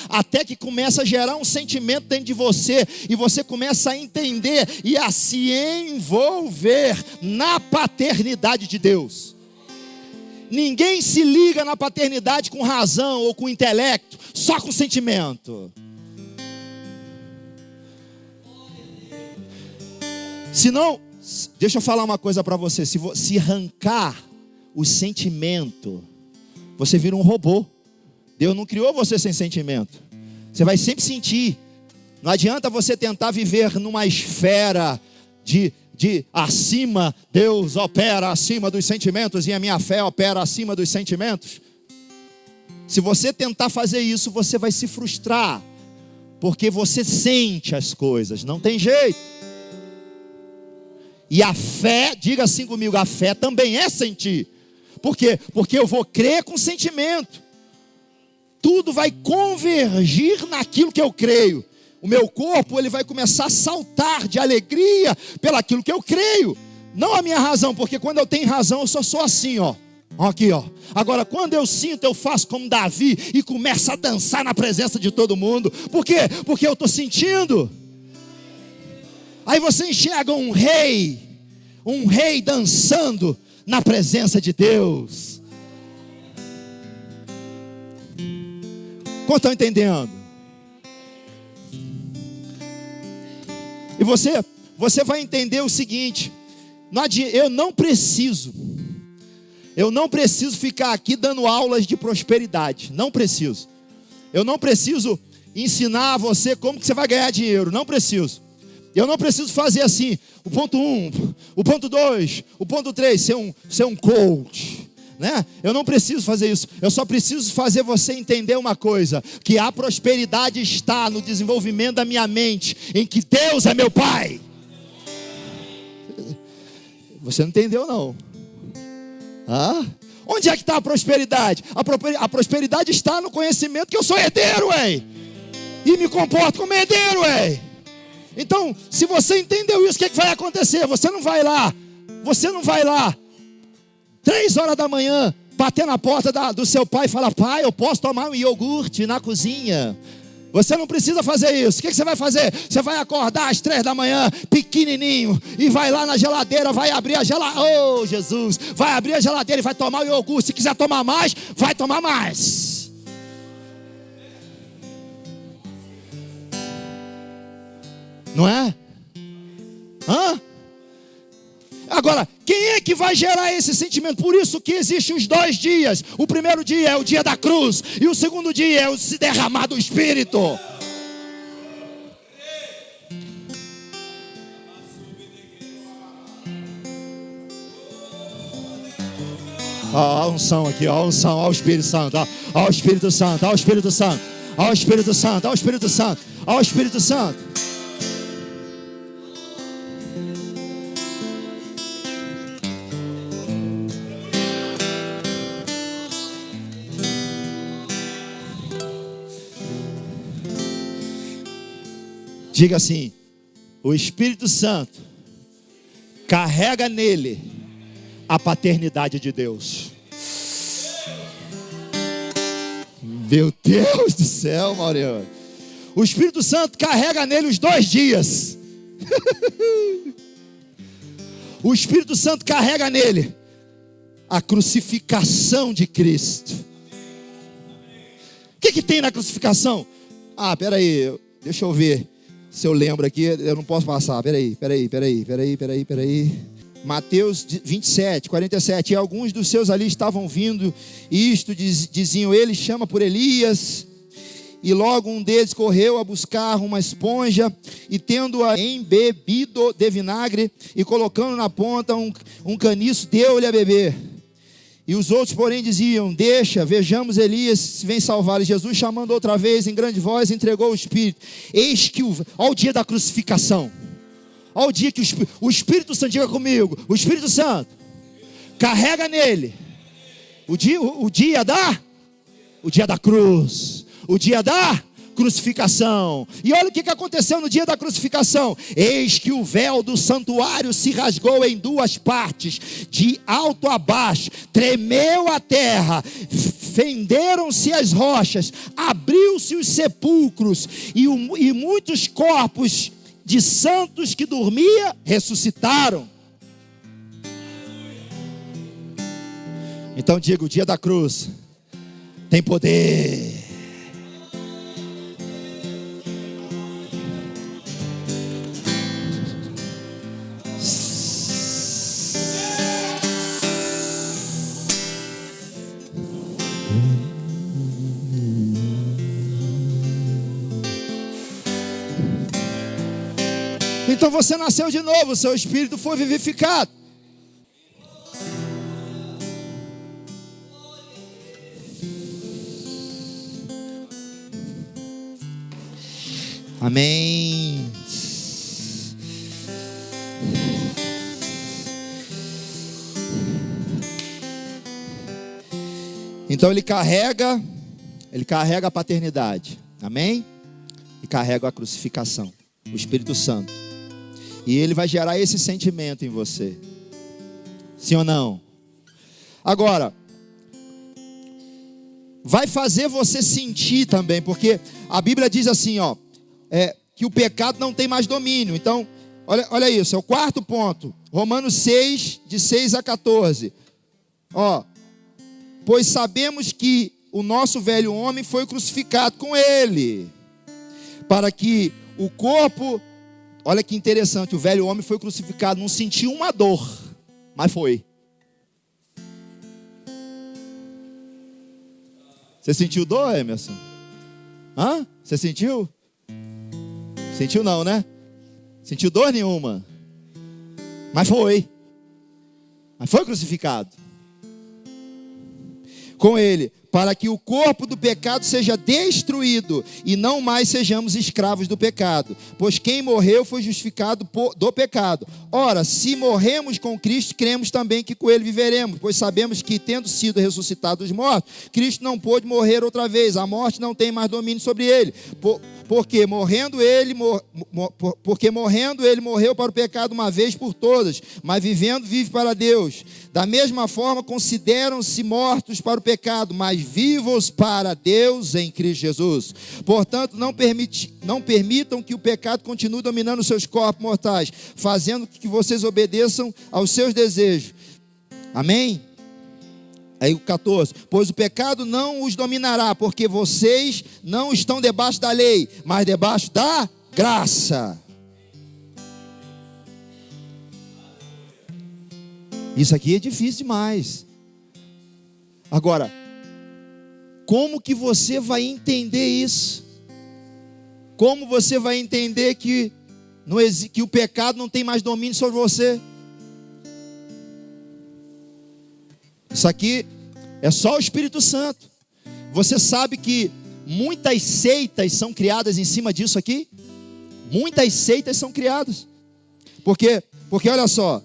até que começa a gerar um sentimento dentro de você, e você começa a entender e a se envolver na paternidade de Deus. Ninguém se liga na paternidade com razão ou com intelecto, só com sentimento. Senão, deixa eu falar uma coisa para você, se arrancar o sentimento, você vira um robô. Deus não criou você sem sentimento. Você vai sempre sentir. Não adianta você tentar viver numa esfera de acima, Deus opera acima dos sentimentos e a minha fé opera acima dos sentimentos. Se você tentar fazer isso, você vai se frustrar, porque você sente as coisas, não tem jeito. E a fé, diga assim comigo, a fé também é sentir. Por quê? Porque eu vou crer com sentimento. Tudo vai convergir naquilo que eu creio. o meu corpo ele vai começar a saltar de alegria pelaquilo que eu creio. Não a minha razão, porque quando eu tenho razão eu só sou assim, ó. Aqui, ó. Agora, quando eu sinto, eu faço como Davi e começo a dançar na presença de todo mundo. Por quê? Porque eu estou sentindo. Aí você enxerga um rei dançando na presença de Deus. Como estão entendendo? E você vai entender o seguinte: eu não preciso ficar aqui dando aulas de prosperidade. Não preciso. Eu não preciso ensinar a você como que você vai ganhar dinheiro. Não preciso. Eu não preciso fazer assim, o ponto 1, o ponto 2, o ponto 3, ser um coach, né? Eu não preciso fazer isso. Eu só preciso fazer você entender uma coisa: que a prosperidade está no desenvolvimento da minha mente, em que Deus é meu Pai. Você não entendeu, não? Onde é que está a prosperidade? A prosperidade está no conhecimento que eu sou herdeiro, e me comporto como herdeiro, Então, se você entendeu isso, o que vai acontecer? Você não vai lá 3 horas da manhã, bater na porta do seu pai e falar: pai, eu posso tomar um iogurte na cozinha? Você não precisa fazer isso. O que você vai fazer? Você vai acordar às 3 da manhã, pequenininho, e vai lá na geladeira, vai abrir a geladeira. Oh, Jesus! Vai abrir a geladeira e vai tomar o iogurte. Se quiser tomar mais, vai tomar mais. Não é? Agora, quem é que vai gerar esse sentimento? Por isso que existem os 2 dias. O primeiro dia é o dia da cruz, e o segundo dia é o se derramar do Espírito. A unção aqui, a unção, ao Espírito Santo, ao Espírito Santo, ao Espírito Santo, ao Espírito Santo, ao Espírito Santo, ao Espírito Santo. Diga assim: o Espírito Santo carrega nele a paternidade de Deus. Meu Deus do céu, Mariano. O Espírito Santo carrega nele os 2 dias. O Espírito Santo carrega nele a crucificação de Cristo. O que tem na crucificação? Peraí, deixa eu ver se eu lembro aqui. Eu não posso passar. Peraí. Mateus 27, 47. E alguns dos seus ali estavam vindo, e isto diziam: ele chama por Elias. E logo um deles correu a buscar uma esponja, e tendo-a embebido de vinagre, e colocando na ponta um caniço, deu-lhe a beber. E os outros, porém, diziam: deixa, vejamos Elias se vem salvar. E Jesus, chamando outra vez em grande voz, entregou o Espírito. Eis que olha o dia da crucificação. Olha o dia que o Espírito Santo, diga comigo, o Espírito Santo carrega nele o dia da cruz, o dia da crucificação. E olha o que aconteceu no dia da crucificação. Eis que o véu do santuário se rasgou em 2 partes, de alto a baixo, tremeu a terra, fenderam-se as rochas, abriu-se os sepulcros, e muitos corpos de santos que dormia ressuscitaram. Então diga: o dia da cruz tem poder. Então você nasceu de novo, seu espírito foi vivificado. Amém. Então ele carrega a paternidade. Amém? e carregam a crucificação, o Espírito Santo. E ele vai gerar esse sentimento em você. Sim ou não? Agora, vai fazer você sentir também, porque a Bíblia diz assim, ó, que o pecado não tem mais domínio. Então, olha isso, é o quarto ponto. Romanos 6, de 6 a 14. Ó, pois sabemos que o nosso velho homem foi crucificado com ele, para que o corpo, olha que interessante, o velho homem foi crucificado, não sentiu uma dor, mas foi. Você sentiu dor, Emerson? Hã? Você sentiu? Sentiu não, né? Sentiu dor nenhuma. Mas foi. Mas foi crucificado com ele, para que o corpo do pecado seja destruído e não mais sejamos escravos do pecado. Pois quem morreu foi justificado do pecado. Ora, se morremos com Cristo, cremos também que com ele viveremos. Pois sabemos que, tendo sido ressuscitado dos mortos, Cristo não pôde morrer outra vez. A morte não tem mais domínio sobre ele. Porque morrendo ele morreu para o pecado uma vez por todas, mas vivendo vive para Deus. Da mesma forma consideram-se mortos para o pecado, mas vivos para Deus em Cristo Jesus. Portanto, não permitam que o pecado continue dominando seus corpos mortais, fazendo que vocês obedeçam aos seus desejos. Amém? Aí o 14, pois o pecado não os dominará, porque vocês não estão debaixo da lei, mas debaixo da graça. Isso aqui é difícil demais. Agora, como que você vai entender isso? Como você vai entender que o pecado não tem mais domínio sobre você? Isso aqui é só o Espírito Santo. Você sabe que muitas seitas são criadas em cima disso aqui? Muitas seitas são criadas. Porque olha só.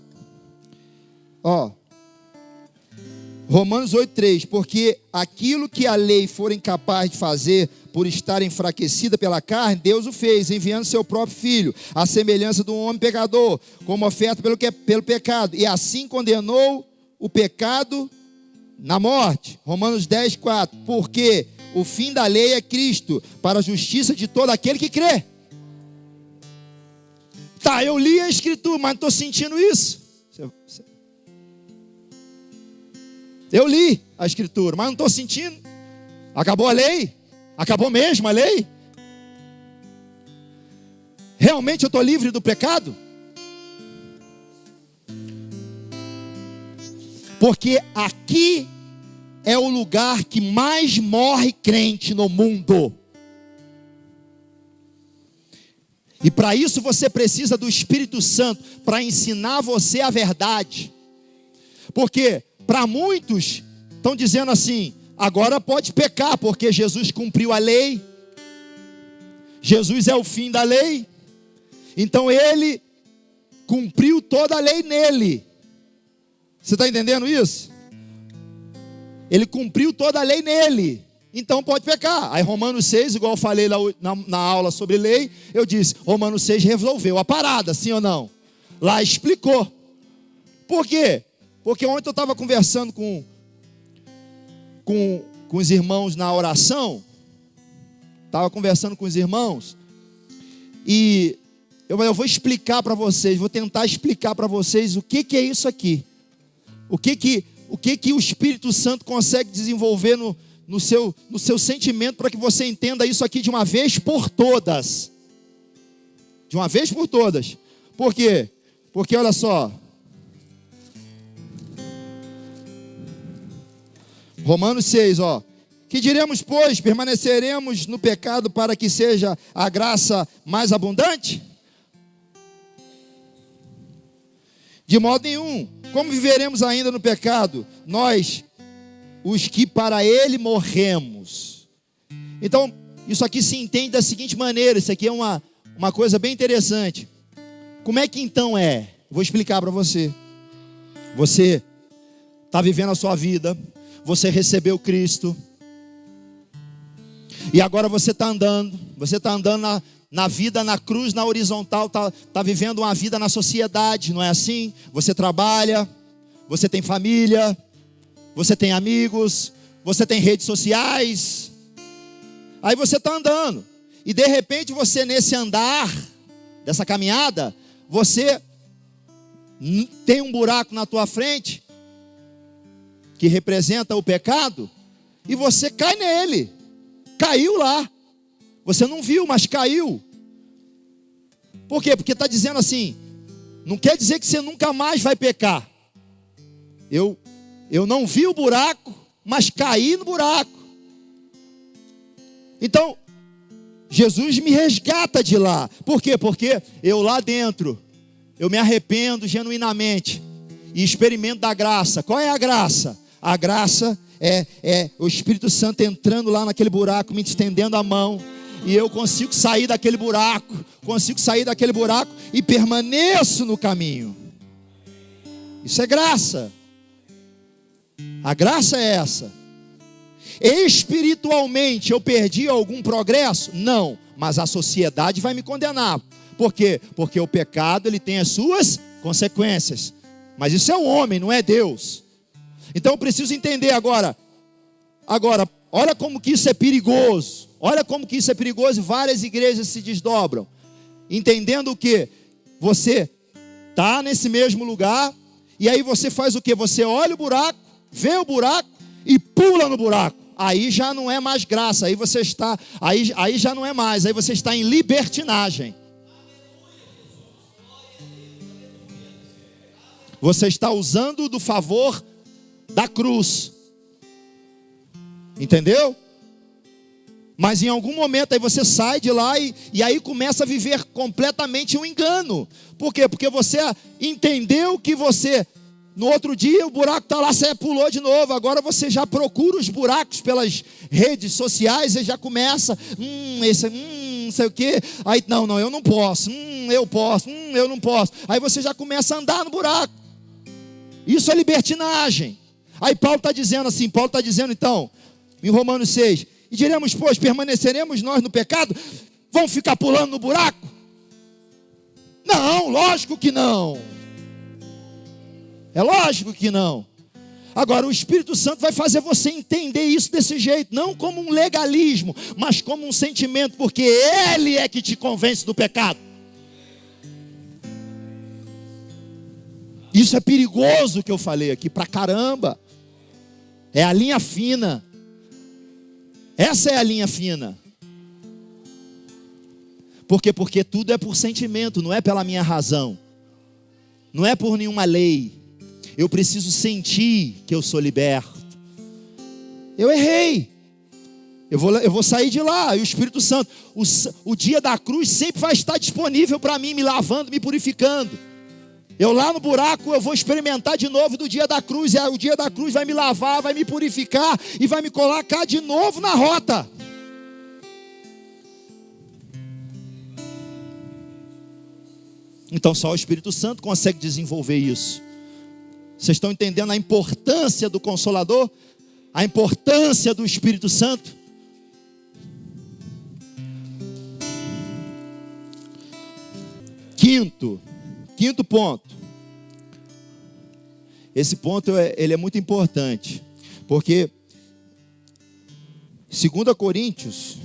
Ó, Romanos 8,3. Porque aquilo que a lei for incapaz de fazer por estar enfraquecida pela carne, Deus o fez, enviando seu próprio Filho, à semelhança de um homem pecador, como oferta pelo pecado. E assim condenou o pecado na morte. Romanos 10,4. Porque o fim da lei é Cristo, para a justiça de todo aquele que crê. Tá, eu li a Escritura, mas não estou sentindo isso. Eu li a Escritura, mas não estou sentindo. Acabou a lei? Acabou mesmo a lei? Realmente eu estou livre do pecado? Porque aqui é o lugar que mais morre crente no mundo. E para isso você precisa do Espírito Santo, para ensinar você a verdade. Porque para muitos estão dizendo assim, agora pode pecar, porque Jesus cumpriu a lei. Jesus é o fim da lei. Então ele cumpriu toda a lei nele. Você está entendendo isso? Ele cumpriu toda a lei nele, então pode pecar. Aí Romanos 6, igual eu falei lá na aula sobre lei, eu disse, Romanos 6 resolveu a parada, sim ou não? Lá explicou. Por quê? Porque ontem eu estava conversando com os irmãos na oração, e eu vou explicar para vocês, vou tentar explicar para vocês o que é isso aqui. O que o Espírito Santo consegue desenvolver no seu sentimento, para que você entenda isso aqui de uma vez por todas. De uma vez por todas. Por quê? Porque olha só. Romanos 6, ó. Que diremos, pois? Permaneceremos no pecado para que seja a graça mais abundante? De modo nenhum. Como viveremos ainda no pecado? Nós, os que para ele morremos. Então, isso aqui se entende da seguinte maneira. Isso aqui é uma coisa bem interessante. Como é que então é? Vou explicar para você. Você está vivendo a sua vida. Você recebeu Cristo. E agora você está andando na vida, na cruz, na horizontal, está vivendo uma vida na sociedade, não é assim? Você trabalha, você tem família, você tem amigos, você tem redes sociais. Aí você está andando, e de repente você, nesse andar, dessa caminhada, você tem um buraco na tua frente, que representa o pecado, e você cai nele, caiu lá, você não viu, mas caiu. Por quê? Porque está dizendo assim, não quer dizer que você nunca mais vai pecar. Eu não vi o buraco, mas caí no buraco. Então, Jesus me resgata de lá. Por quê? Porque eu lá dentro, eu me arrependo genuinamente e experimento da graça. Qual é a graça? A graça é o Espírito Santo entrando lá naquele buraco, me estendendo a mão, e eu consigo sair daquele buraco, e permaneço no caminho. Isso é graça. A graça é essa. Espiritualmente eu perdi algum progresso? Não, mas a sociedade vai me condenar. Por quê? Porque o pecado, ele tem as suas consequências. Mas isso é um homem, não é Deus. Então eu preciso entender agora, olha como que isso é perigoso. Olha como que isso é perigoso, e várias igrejas se desdobram. Entendendo o que? Você está nesse mesmo lugar, e aí você faz o que? Você olha o buraco, vê o buraco e pula no buraco. Aí já não é mais graça, aí você está, aí já não é mais, aí você está em libertinagem. Você está usando do favor da cruz. Entendeu? Mas em algum momento aí você sai de lá e aí começa a viver completamente um engano. Por quê? Porque você entendeu que você, no outro dia o buraco está lá, você pulou de novo. Agora você já procura os buracos pelas redes sociais e já começa, não sei o quê. Aí, não, eu não posso, eu posso, eu não posso. Aí você já começa a andar no buraco. Isso é libertinagem. Aí Paulo está dizendo assim, então, em Romanos 6, e diremos, pois, permaneceremos nós no pecado? Vamos ficar pulando no buraco? Não, lógico que não. É lógico que não. Agora, o Espírito Santo vai fazer você entender isso desse jeito, não como um legalismo, mas como um sentimento, porque Ele é que te convence do pecado. Isso é perigoso que eu falei aqui, pra caramba. É a linha fina. Essa é a linha fina. Por quê? Porque tudo é por sentimento, não é pela minha razão. Não é por nenhuma lei. Eu preciso sentir que eu sou liberto. Eu errei. Eu vou sair de lá. E o Espírito Santo, o dia da cruz sempre vai estar disponível para mim, me lavando, me purificando. Eu lá no buraco, eu vou experimentar de novo do dia da cruz. E o dia da cruz vai me lavar, vai me purificar e vai me colocar de novo na rota. Então só o Espírito Santo consegue desenvolver isso. Vocês estão entendendo a importância do Consolador? A importância do Espírito Santo? Quinto ponto. Esse ponto ele é muito importante, porque 2 Coríntios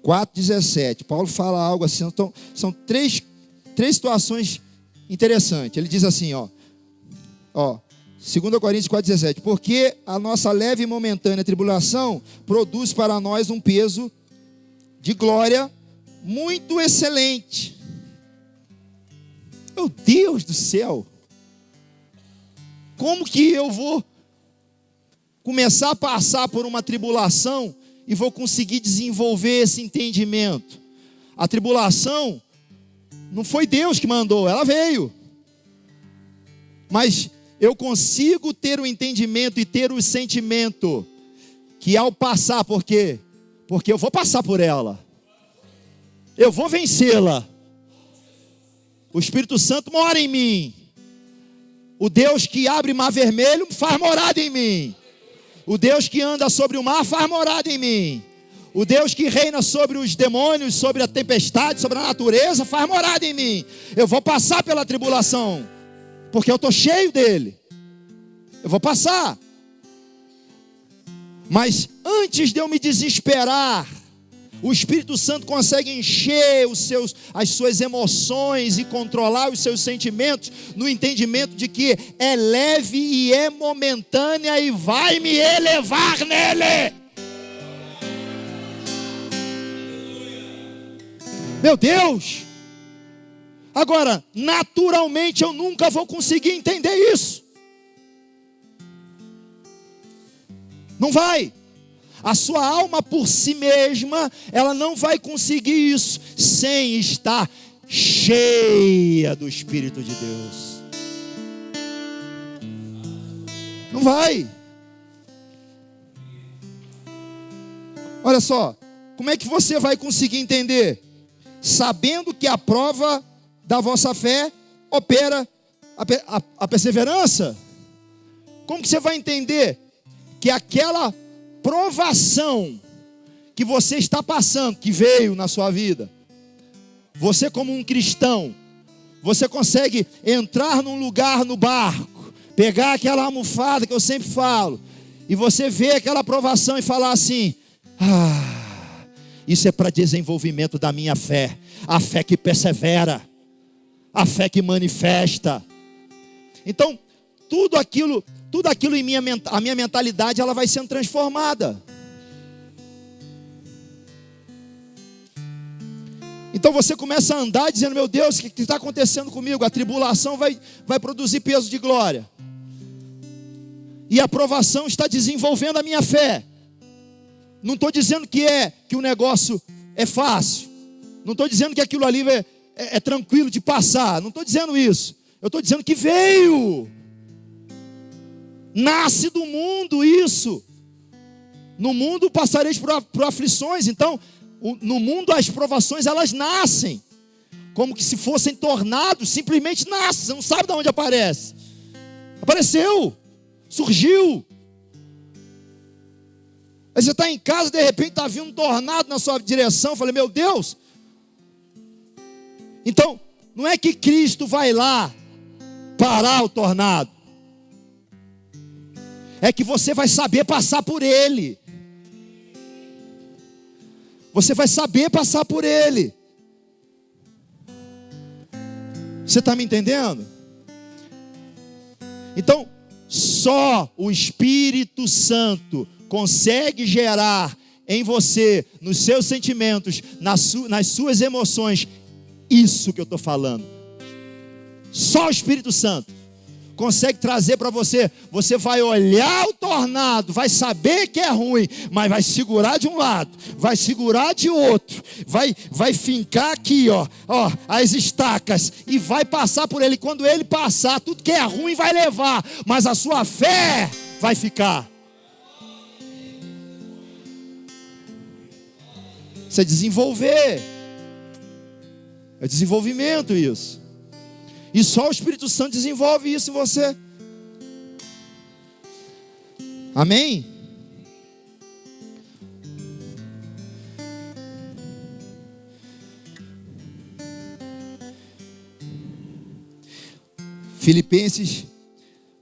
4,17, Paulo fala algo assim, então, são três situações interessantes. Ele diz assim, 2 Coríntios 4,17, porque a nossa leve e momentânea tribulação produz para nós um peso de glória muito excelente. Meu Deus do céu! Como que eu vou começar a passar por uma tribulação e vou conseguir desenvolver esse entendimento? A tribulação não foi Deus que mandou, ela veio. Mas eu consigo ter o entendimento e ter o sentimento que ao passar, por quê? Porque eu vou passar por ela. Eu vou vencê-la. O Espírito Santo mora em mim. O Deus que abre mar vermelho faz morada em mim. O Deus que anda sobre o mar faz morada em mim. O Deus que reina sobre os demônios, sobre a tempestade, sobre a natureza, faz morada em mim. Eu vou passar pela tribulação, porque eu estou cheio dele. Eu vou passar. Mas antes de eu me desesperar, o Espírito Santo consegue encher as suas emoções e controlar os seus sentimentos no entendimento de que é leve e é momentânea e vai me elevar nele. Meu Deus! Agora, naturalmente eu nunca vou conseguir entender isso. Não vai. A sua alma por si mesma, ela não vai conseguir isso sem estar cheia do Espírito de Deus. Não vai. Olha só, como é que você vai conseguir entender? Sabendo que a prova da vossa fé opera a perseverança. Como que você vai entender que aquela provação que você está passando, que veio na sua vida, você como um cristão, você consegue entrar num lugar no barco, pegar aquela almofada que eu sempre falo, e você vê aquela provação e falar assim: isso é para desenvolvimento da minha fé, a fé que persevera, a fé que manifesta. Então, tudo aquilo em a minha mentalidade, ela vai sendo transformada. Então você começa a andar dizendo: meu Deus, o que está acontecendo comigo? A tribulação vai produzir peso de glória. E a provação está desenvolvendo a minha fé. Não estou dizendo que o negócio é fácil. Não estou dizendo que aquilo ali é tranquilo de passar. Não estou dizendo isso. Eu estou dizendo que veio. Nasce do mundo isso. No mundo passareis por aflições. Então, no mundo as provações, elas nascem. Como que se fossem tornados, simplesmente nascem. Você não sabe de onde aparece. Apareceu. Surgiu. Aí você está em casa, de repente está vindo um tornado na sua direção. Eu falei: meu Deus. Então, não é que Cristo vai lá parar o tornado. É que você vai saber passar por ele. Você vai saber passar por ele. Você está me entendendo? Então, só o Espírito Santo consegue gerar em você, nos seus sentimentos, nas suas emoções, isso que eu estou falando. Só o Espírito Santo consegue trazer para você. Você vai olhar o tornado, vai saber que é ruim, mas vai segurar de um lado, vai segurar de outro, vai fincar aqui, ó, as estacas, e vai passar por ele. Quando ele passar, tudo que é ruim vai levar, mas a sua fé vai ficar. Isso é desenvolver. É desenvolvimento isso. E só o Espírito Santo desenvolve isso em você. Amém? Filipenses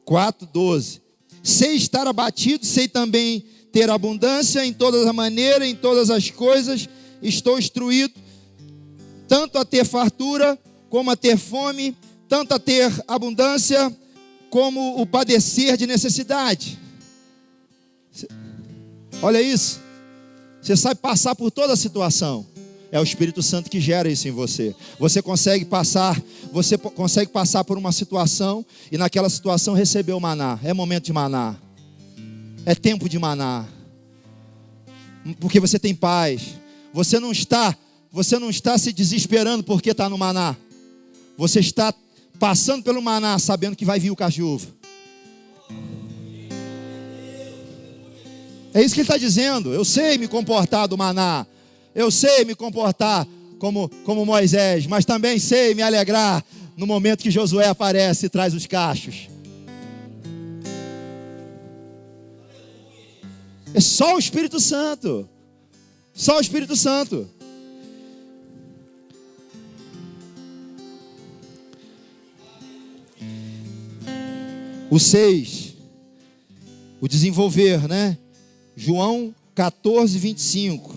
4:12. Sei estar abatido, sei também ter abundância em todas as maneiras, em todas as coisas. Estou instruído, tanto a ter fartura, como a ter fome, tanto a ter abundância, como o padecer de necessidade. Olha isso. Você sabe passar por toda a situação. É o Espírito Santo que gera isso em você. Você consegue passar por uma situação e naquela situação receber o maná. É momento de maná. É tempo de maná. Porque você tem paz. Você não está se desesperando porque está no maná. Você está passando pelo maná, sabendo que vai vir o cajuva. É isso que ele está dizendo. Eu sei me comportar do maná. Eu sei me comportar como Moisés. Mas também sei me alegrar no momento que Josué aparece e traz os cachos. É só o Espírito Santo. Só o Espírito Santo. O 6, o desenvolver, né? João 14, 25.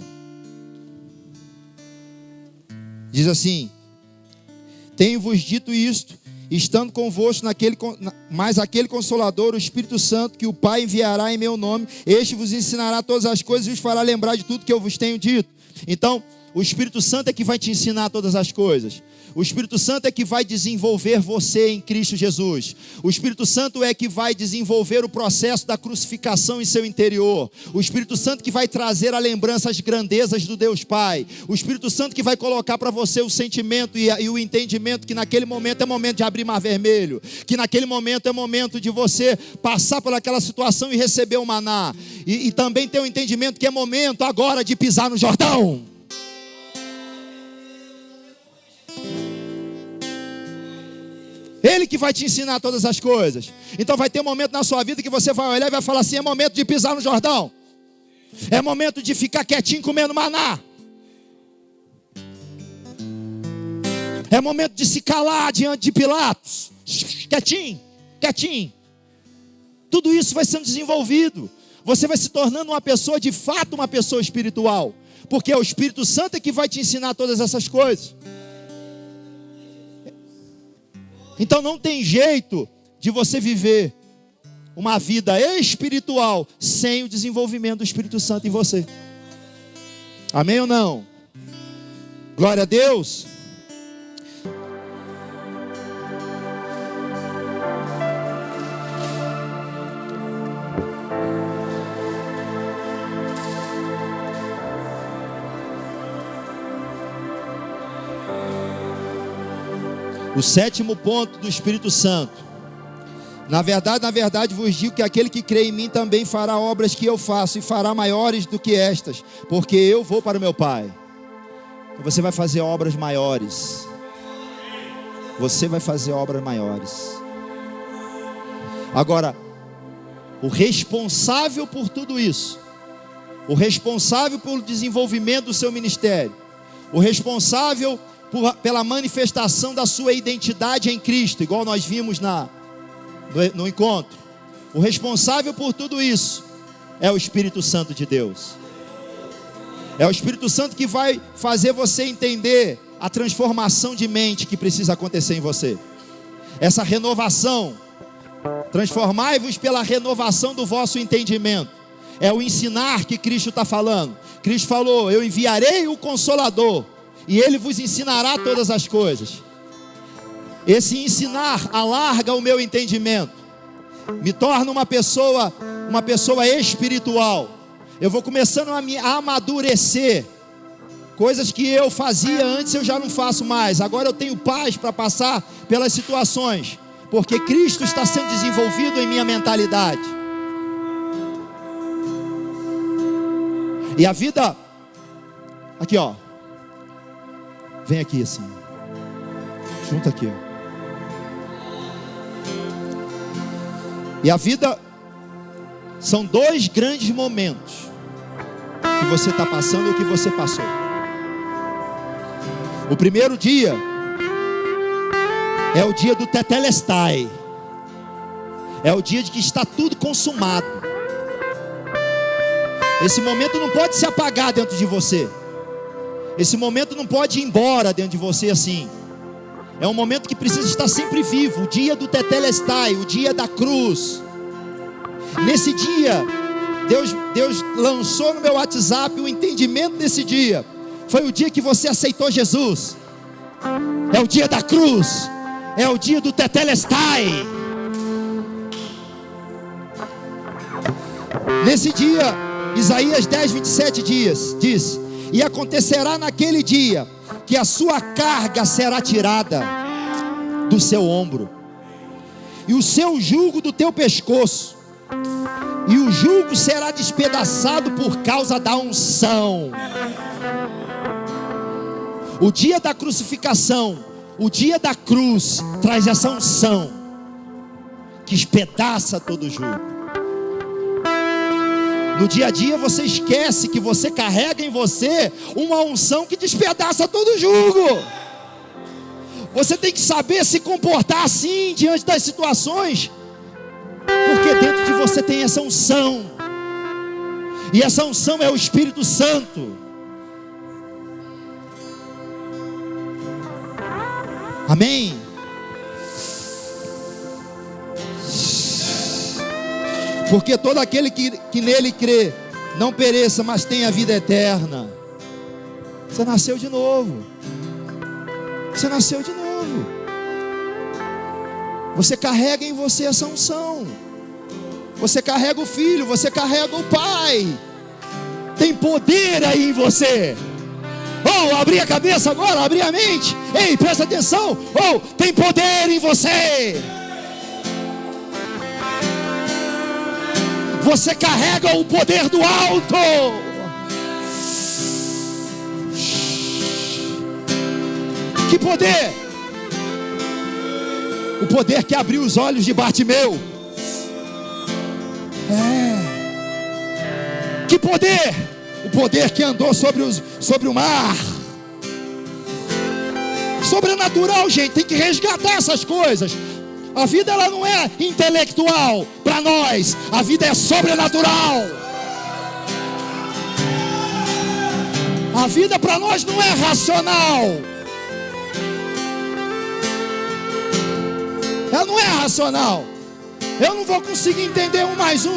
Diz assim: tenho-vos dito isto, estando convosco mas aquele Consolador, o Espírito Santo, que o Pai enviará em meu nome, este vos ensinará todas as coisas e vos fará lembrar de tudo que eu vos tenho dito. Então, o Espírito Santo é que vai te ensinar todas as coisas. O Espírito Santo é que vai desenvolver você em Cristo Jesus. O Espírito Santo é que vai desenvolver o processo da crucificação em seu interior. O Espírito Santo que vai trazer a lembrança às grandezas do Deus Pai. O Espírito Santo que vai colocar para você o sentimento e o entendimento que naquele momento é momento de abrir mar vermelho. Que naquele momento é momento de você passar por aquela situação e receber o maná. E também ter o entendimento que é momento agora de pisar no Jordão. Ele que vai te ensinar todas as coisas. Então vai ter um momento na sua vida que você vai olhar e vai falar assim: é momento de pisar no Jordão. É momento de ficar quietinho comendo maná. É momento de se calar diante de Pilatos. Quietinho, quietinho. Tudo isso vai sendo desenvolvido. Você vai se tornando uma pessoa, de fato uma pessoa espiritual. Porque é o Espírito Santo que vai te ensinar todas essas coisas. Então não tem jeito de você viver uma vida espiritual sem o desenvolvimento do Espírito Santo em você. Amém ou não? Glória a Deus. O 7º ponto do Espírito Santo. Na verdade vos digo que aquele que crê em mim também fará obras que eu faço, e fará maiores do que estas, porque eu vou para o meu Pai. Então você vai fazer obras maiores. Você vai fazer obras maiores. Agora, o responsável por tudo isso, o responsável pelo desenvolvimento do seu ministério, o responsável pela manifestação da sua identidade em Cristo, igual nós vimos no encontro, o responsável por tudo isso é o Espírito Santo de Deus. É o Espírito Santo que vai fazer você entender a transformação de mente que precisa acontecer em você. Essa renovação, transformai-vos pela renovação do vosso entendimento. É o ensinar que Cristo está falando. Cristo falou: eu enviarei o Consolador, e Ele vos ensinará todas as coisas. Esse ensinar alarga o meu entendimento, me torna uma pessoa espiritual. Eu vou começando a me amadurecer. Coisas que eu fazia antes eu já não faço mais. Agora eu tenho paz para passar pelas situações, porque Cristo está sendo desenvolvido em minha mentalidade. E a vida, aqui ó, vem aqui assim, junta aqui ó. E a vida são 2 grandes momentos que você está passando e que você passou. O primeiro dia é o dia do tetelestai, é o dia de que está tudo consumado. Esse momento não pode se apagar dentro de você. Esse momento não pode ir embora dentro de você assim. É um momento que precisa estar sempre vivo. O dia do tetelestai, o dia da cruz. Nesse dia, Deus lançou no meu WhatsApp o entendimento desse dia. Foi o dia que você aceitou Jesus. É o dia da cruz. É o dia do tetelestai. Nesse dia, Isaías 10, 27 diz: e acontecerá naquele dia que a sua carga será tirada do seu ombro, e o seu jugo do teu pescoço, e o jugo será despedaçado por causa da unção. O dia da crucificação, o dia da cruz, traz essa unção que espedaça todo o jugo. No dia a dia você esquece que você carrega em você uma unção que despedaça todo jugo. Você tem que saber se comportar assim diante das situações, porque dentro de você tem essa unção, e essa unção é o Espírito Santo. Amém? Porque todo aquele que nele crê não pereça, mas tenha vida eterna. Você nasceu de novo. Você nasceu de novo. Você carrega em você essa unção. Você carrega o Filho, você carrega o Pai. Tem poder aí em você. Oh, abrir a cabeça agora, abrir a mente. Ei, presta atenção. Oh, tem poder em você. Você carrega o poder do alto. Que poder? O poder que abriu os olhos de Bartimeu. Que poder? O poder que andou sobre o mar. Sobrenatural, gente. Tem que resgatar essas coisas. A vida ela não é intelectual para nós. A vida é sobrenatural. A vida para nós não é racional. Ela não é racional. Eu não vou conseguir entender 1 mais 1,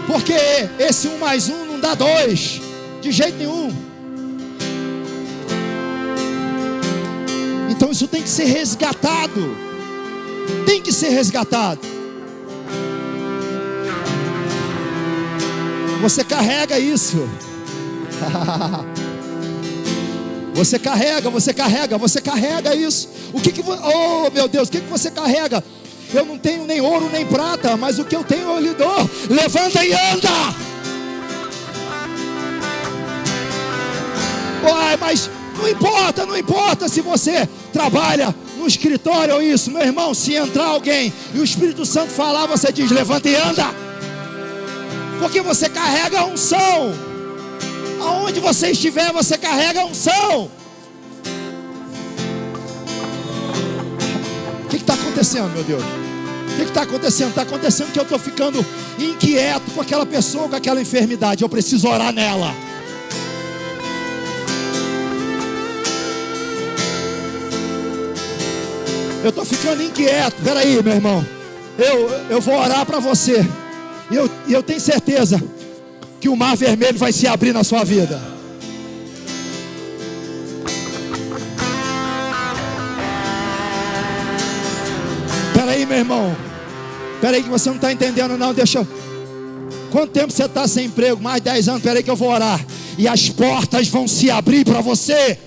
porque esse 1 mais 1 não dá 2, de jeito nenhum. Então isso tem que ser resgatado. Tem que ser resgatado. Você carrega isso. Você carrega isso. Oh meu Deus, o que você carrega? Eu não tenho nem ouro nem prata, mas o que eu tenho eu lhe dou. Levanta e anda. Uai, mas não importa se você trabalha no escritório ou isso, meu irmão. Se entrar alguém e o Espírito Santo falar, você diz: levanta e anda. Porque você carrega a unção. Aonde você estiver, você carrega a unção. O que está acontecendo, meu Deus? O que está acontecendo? Está acontecendo que eu estou ficando inquieto com aquela pessoa, com aquela enfermidade. Eu preciso orar nela. Eu estou ficando inquieto. Espera aí, meu irmão. Eu vou orar para você. E eu tenho certeza que o mar vermelho vai se abrir na sua vida. Espera aí, meu irmão. Espera aí que você não está entendendo não. Quanto tempo você está sem emprego? Mais 10 anos. Espera aí que eu vou orar. E as portas vão se abrir para você.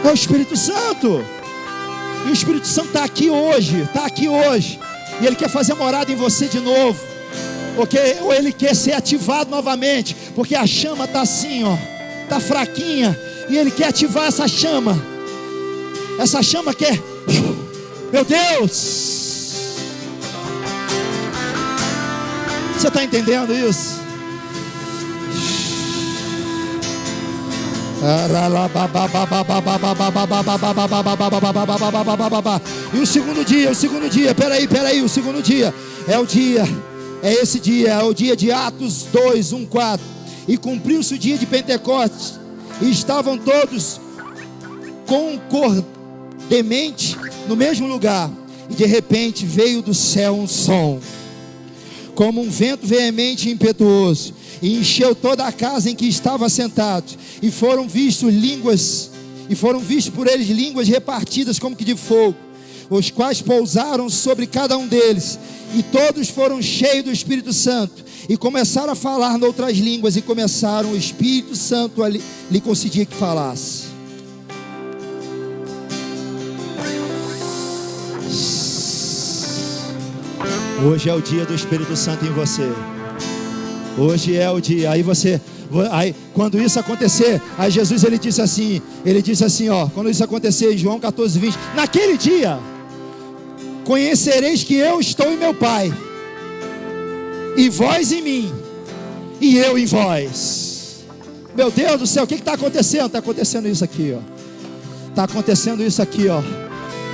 É o Espírito Santo. E o Espírito Santo está aqui hoje. Está aqui hoje. E Ele quer fazer morada em você de novo. Okay? Ou Ele quer ser ativado novamente. Porque a chama está assim, ó. Está fraquinha. E Ele quer ativar essa chama. Essa chama quer. Meu Deus. Você está entendendo isso? E o segundo dia, peraí, o segundo dia é esse dia, é o dia de Atos 2, 1, 4. E cumpriu-se o dia de Pentecostes, e estavam todos concordemente no mesmo lugar, e de repente veio do céu um som, como um vento veemente e impetuoso, e encheu toda a casa em que estavam sentados, e foram vistos por eles línguas repartidas como que de fogo, os quais pousaram sobre cada um deles, e todos foram cheios do Espírito Santo, e começaram a falar noutras línguas, e começaram o Espírito Santo a lhe concedia que falasse. Hoje é o dia do Espírito Santo em você. Hoje é o dia. Aí quando isso acontecer, aí Jesus ele disse assim, ó, quando isso acontecer em João 14, 20, naquele dia conhecereis que eu estou em meu Pai, e vós em mim, e eu em vós. Meu Deus do céu, o que está acontecendo? Está acontecendo isso aqui, ó. Está acontecendo isso aqui, ó.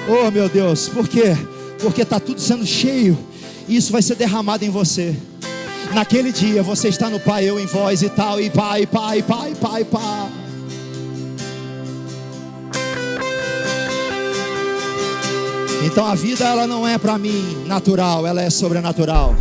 Oh meu Deus, por quê? Porque está tudo sendo cheio, e isso vai ser derramado em você. Naquele dia você está no Pai, eu em vós e tal, e Pai. Então a vida, ela não é para mim natural, ela é sobrenatural.